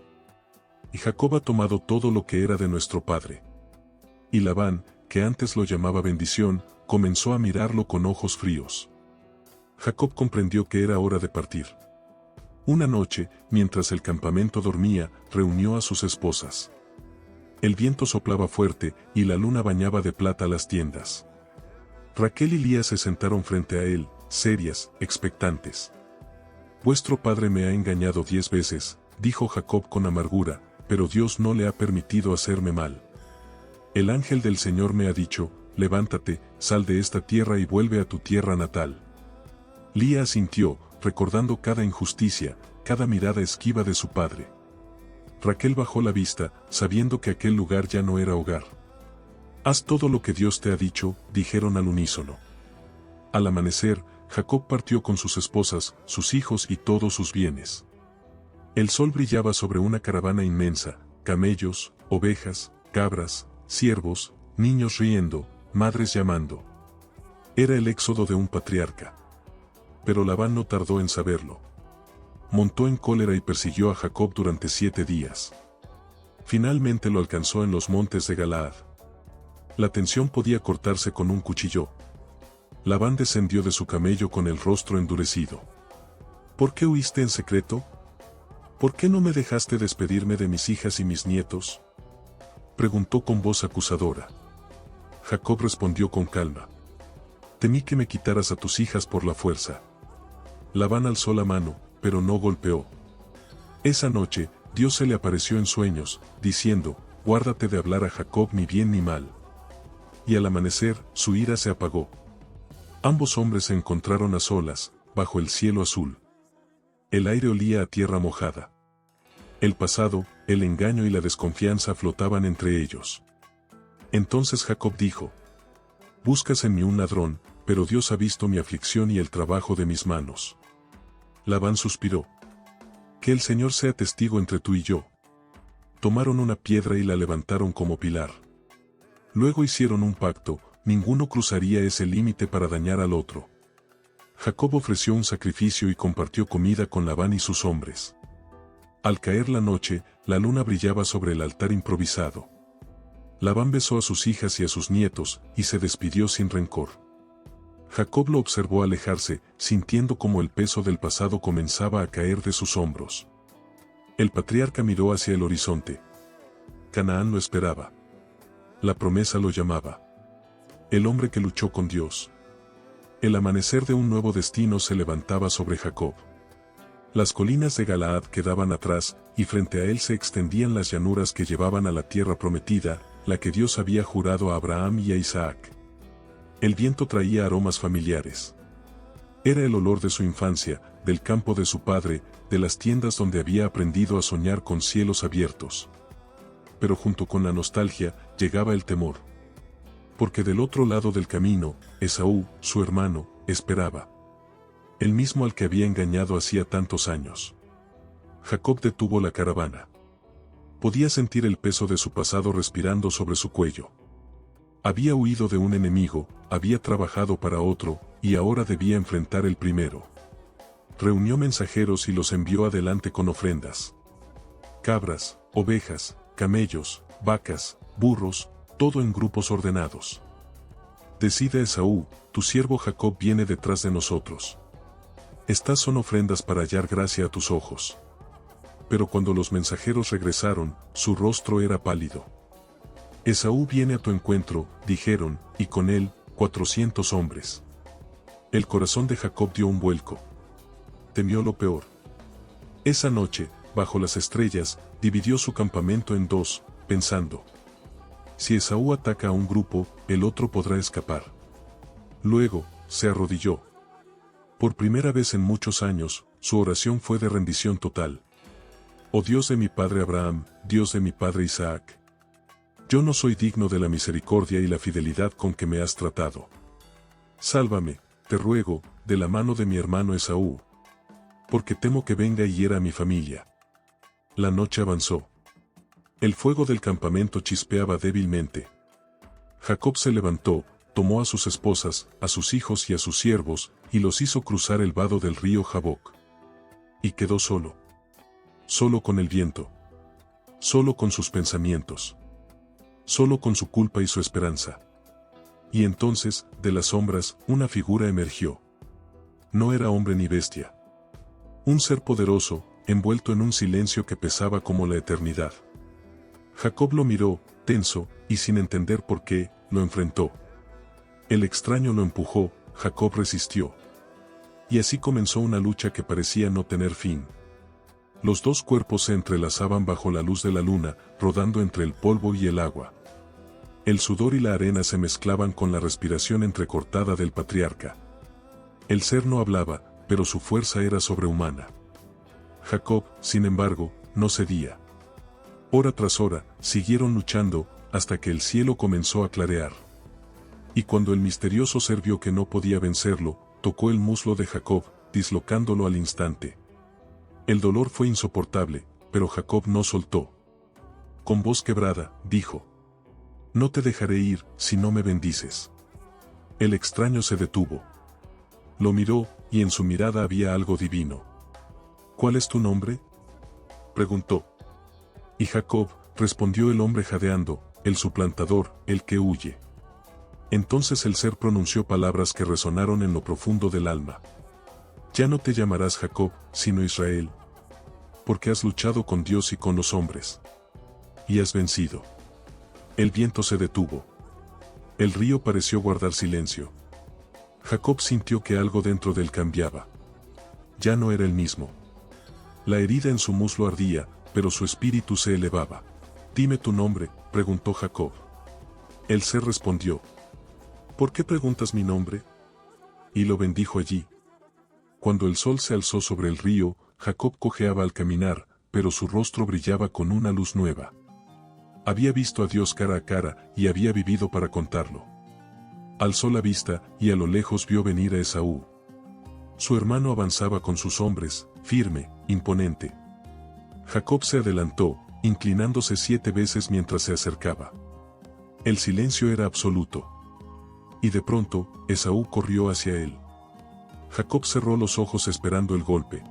«Y Jacob ha tomado todo lo que era de nuestro padre». Y Labán, que antes lo llamaba bendición, comenzó a mirarlo con ojos fríos. Jacob comprendió que era hora de partir. Una noche, mientras el campamento dormía, reunió a sus esposas. El viento soplaba fuerte, y la luna bañaba de plata las tiendas. Raquel y Lía se sentaron frente a él, serias, expectantes. Vuestro padre me ha engañado 10 veces, dijo Jacob con amargura, pero Dios no le ha permitido hacerme mal. El ángel del Señor me ha dicho, levántate, sal de esta tierra y vuelve a tu tierra natal. Lía asintió, recordando cada injusticia, cada mirada esquiva de su padre. Raquel bajó la vista, sabiendo que aquel lugar ya no era hogar. Haz todo lo que Dios te ha dicho, dijeron al unísono. Al amanecer, Jacob partió con sus esposas, sus hijos y todos sus bienes. El sol brillaba sobre una caravana inmensa, camellos, ovejas, cabras, siervos, niños riendo, madres llamando. Era el éxodo de un patriarca. Pero Labán no tardó en saberlo. Montó en cólera y persiguió a Jacob durante 7 días. Finalmente lo alcanzó en los montes de Galaad. La tensión podía cortarse con un cuchillo. Labán descendió de su camello con el rostro endurecido. ¿Por qué huiste en secreto? ¿Por qué no me dejaste despedirme de mis hijas y mis nietos? Preguntó con voz acusadora. Jacob respondió con calma. Temí que me quitaras a tus hijas por la fuerza. Labán alzó la mano, pero no golpeó. Esa noche, Dios se le apareció en sueños, diciendo, guárdate de hablar a Jacob ni bien ni mal. Y al amanecer, su ira se apagó. Ambos hombres se encontraron a solas, bajo el cielo azul. El aire olía a tierra mojada. El pasado, el engaño y la desconfianza flotaban entre ellos. Entonces Jacob dijo, buscas en mí un ladrón, pero Dios ha visto mi aflicción y el trabajo de mis manos. Labán suspiró. Que el Señor sea testigo entre tú y yo. Tomaron una piedra y la levantaron como pilar. Luego hicieron un pacto, ninguno cruzaría ese límite para dañar al otro. Jacob ofreció un sacrificio y compartió comida con Labán y sus hombres. Al caer la noche, la luna brillaba sobre el altar improvisado. Labán besó a sus hijas y a sus nietos, y se despidió sin rencor. Jacob lo observó alejarse, sintiendo como el peso del pasado comenzaba a caer de sus hombros. El patriarca miró hacia el horizonte. Canaán lo esperaba. La promesa lo llamaba. El hombre que luchó con Dios. El amanecer de un nuevo destino se levantaba sobre Jacob. Las colinas de Galaad quedaban atrás, y frente a él se extendían las llanuras que llevaban a la tierra prometida, la que Dios había jurado a Abraham y a Isaac. El viento traía aromas familiares. Era el olor de su infancia, del campo de su padre, de las tiendas donde había aprendido a soñar con cielos abiertos. Pero junto con la nostalgia, llegaba el temor. Porque del otro lado del camino, Esaú, su hermano, esperaba. El mismo al que había engañado hacía tantos años. Jacob detuvo la caravana. Podía sentir el peso de su pasado respirando sobre su cuello. Había huido de un enemigo, había trabajado para otro, y ahora debía enfrentar el primero. Reunió mensajeros y los envió adelante con ofrendas. Cabras, ovejas, camellos, vacas, burros, todo en grupos ordenados. Decide Esaú, tu siervo Jacob viene detrás de nosotros. Estas son ofrendas para hallar gracia a tus ojos. Pero cuando los mensajeros regresaron, su rostro era pálido. Esaú viene a tu encuentro, dijeron, y con él, 400 hombres. El corazón de Jacob dio un vuelco. Temió lo peor. Esa noche, bajo las estrellas, dividió su campamento en 2, pensando. Si Esaú ataca a un grupo, el otro podrá escapar. Luego, se arrodilló. Por primera vez en muchos años, su oración fue de rendición total. Oh Dios de mi padre Abraham, Dios de mi padre Isaac. Yo no soy digno de la misericordia y la fidelidad con que me has tratado. Sálvame, te ruego, de la mano de mi hermano Esaú. Porque temo que venga y hiera a mi familia. La noche avanzó. El fuego del campamento chispeaba débilmente. Jacob se levantó, tomó a sus esposas, a sus hijos y a sus siervos, y los hizo cruzar el vado del río Jaboc. Y quedó solo. Solo con el viento. Solo con sus pensamientos. Solo con su culpa y su esperanza. Y entonces, de las sombras, una figura emergió. No era hombre ni bestia. Un ser poderoso, envuelto en un silencio que pesaba como la eternidad. Jacob lo miró, tenso, y sin entender por qué, lo enfrentó. El extraño lo empujó, Jacob resistió. Y así comenzó una lucha que parecía no tener fin. Los dos cuerpos se entrelazaban bajo la luz de la luna, rodando entre el polvo y el agua. El sudor y la arena se mezclaban con la respiración entrecortada del patriarca. El ser no hablaba, pero su fuerza era sobrehumana. Jacob, sin embargo, no cedía. Hora tras hora, siguieron luchando, hasta que el cielo comenzó a clarear. Y cuando el misterioso ser vio que no podía vencerlo, tocó el muslo de Jacob, dislocándolo al instante. El dolor fue insoportable, pero Jacob no soltó. Con voz quebrada, dijo: «No te dejaré ir, si no me bendices». El extraño se detuvo. Lo miró, y en su mirada había algo divino. «¿Cuál es tu nombre?», preguntó. Y Jacob, respondió el hombre jadeando: «El suplantador, el que huye». Entonces el ser pronunció palabras que resonaron en lo profundo del alma. «Ya no te llamarás Jacob, sino Israel, porque has luchado con Dios y con los hombres. Y has vencido». El viento se detuvo. El río pareció guardar silencio. Jacob sintió que algo dentro de él cambiaba. Ya no era el mismo. La herida en su muslo ardía, pero su espíritu se elevaba. «Dime tu nombre», preguntó Jacob. El ser respondió: «¿Por qué preguntas mi nombre?». Y lo bendijo allí. Cuando el sol se alzó sobre el río, Jacob cojeaba al caminar, pero su rostro brillaba con una luz nueva. Había visto a Dios cara a cara, y había vivido para contarlo. Alzó la vista, y a lo lejos vio venir a Esaú. Su hermano avanzaba con sus hombres, firme, imponente. Jacob se adelantó, inclinándose 7 veces mientras se acercaba. El silencio era absoluto. Y de pronto, Esaú corrió hacia él. Jacob cerró los ojos esperando el golpe.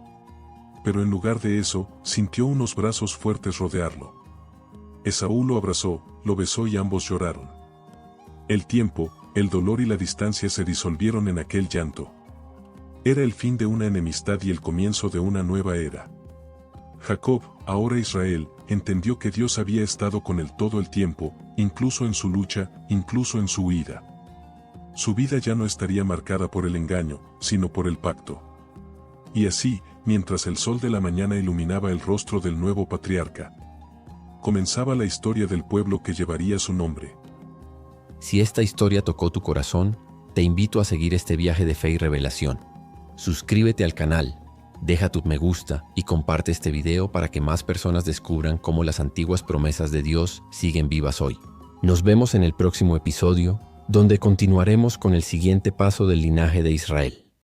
Pero en lugar de eso, sintió unos brazos fuertes rodearlo. Esaú lo abrazó, lo besó y ambos lloraron. El tiempo, el dolor y la distancia se disolvieron en aquel llanto. Era el fin de una enemistad y el comienzo de una nueva era. Jacob, ahora Israel, entendió que Dios había estado con él todo el tiempo, incluso en su lucha, incluso en su huida. Su vida ya no estaría marcada por el engaño, sino por el pacto. Y así, mientras el sol de la mañana iluminaba el rostro del nuevo patriarca, comenzaba la historia del pueblo que llevaría su nombre. Si esta historia tocó tu corazón, te invito a seguir este viaje de fe y revelación. Suscríbete al canal, deja tu me gusta y comparte este video para que más personas descubran cómo las antiguas promesas de Dios siguen vivas hoy. Nos vemos en el próximo episodio, donde continuaremos con el siguiente paso del linaje de Israel.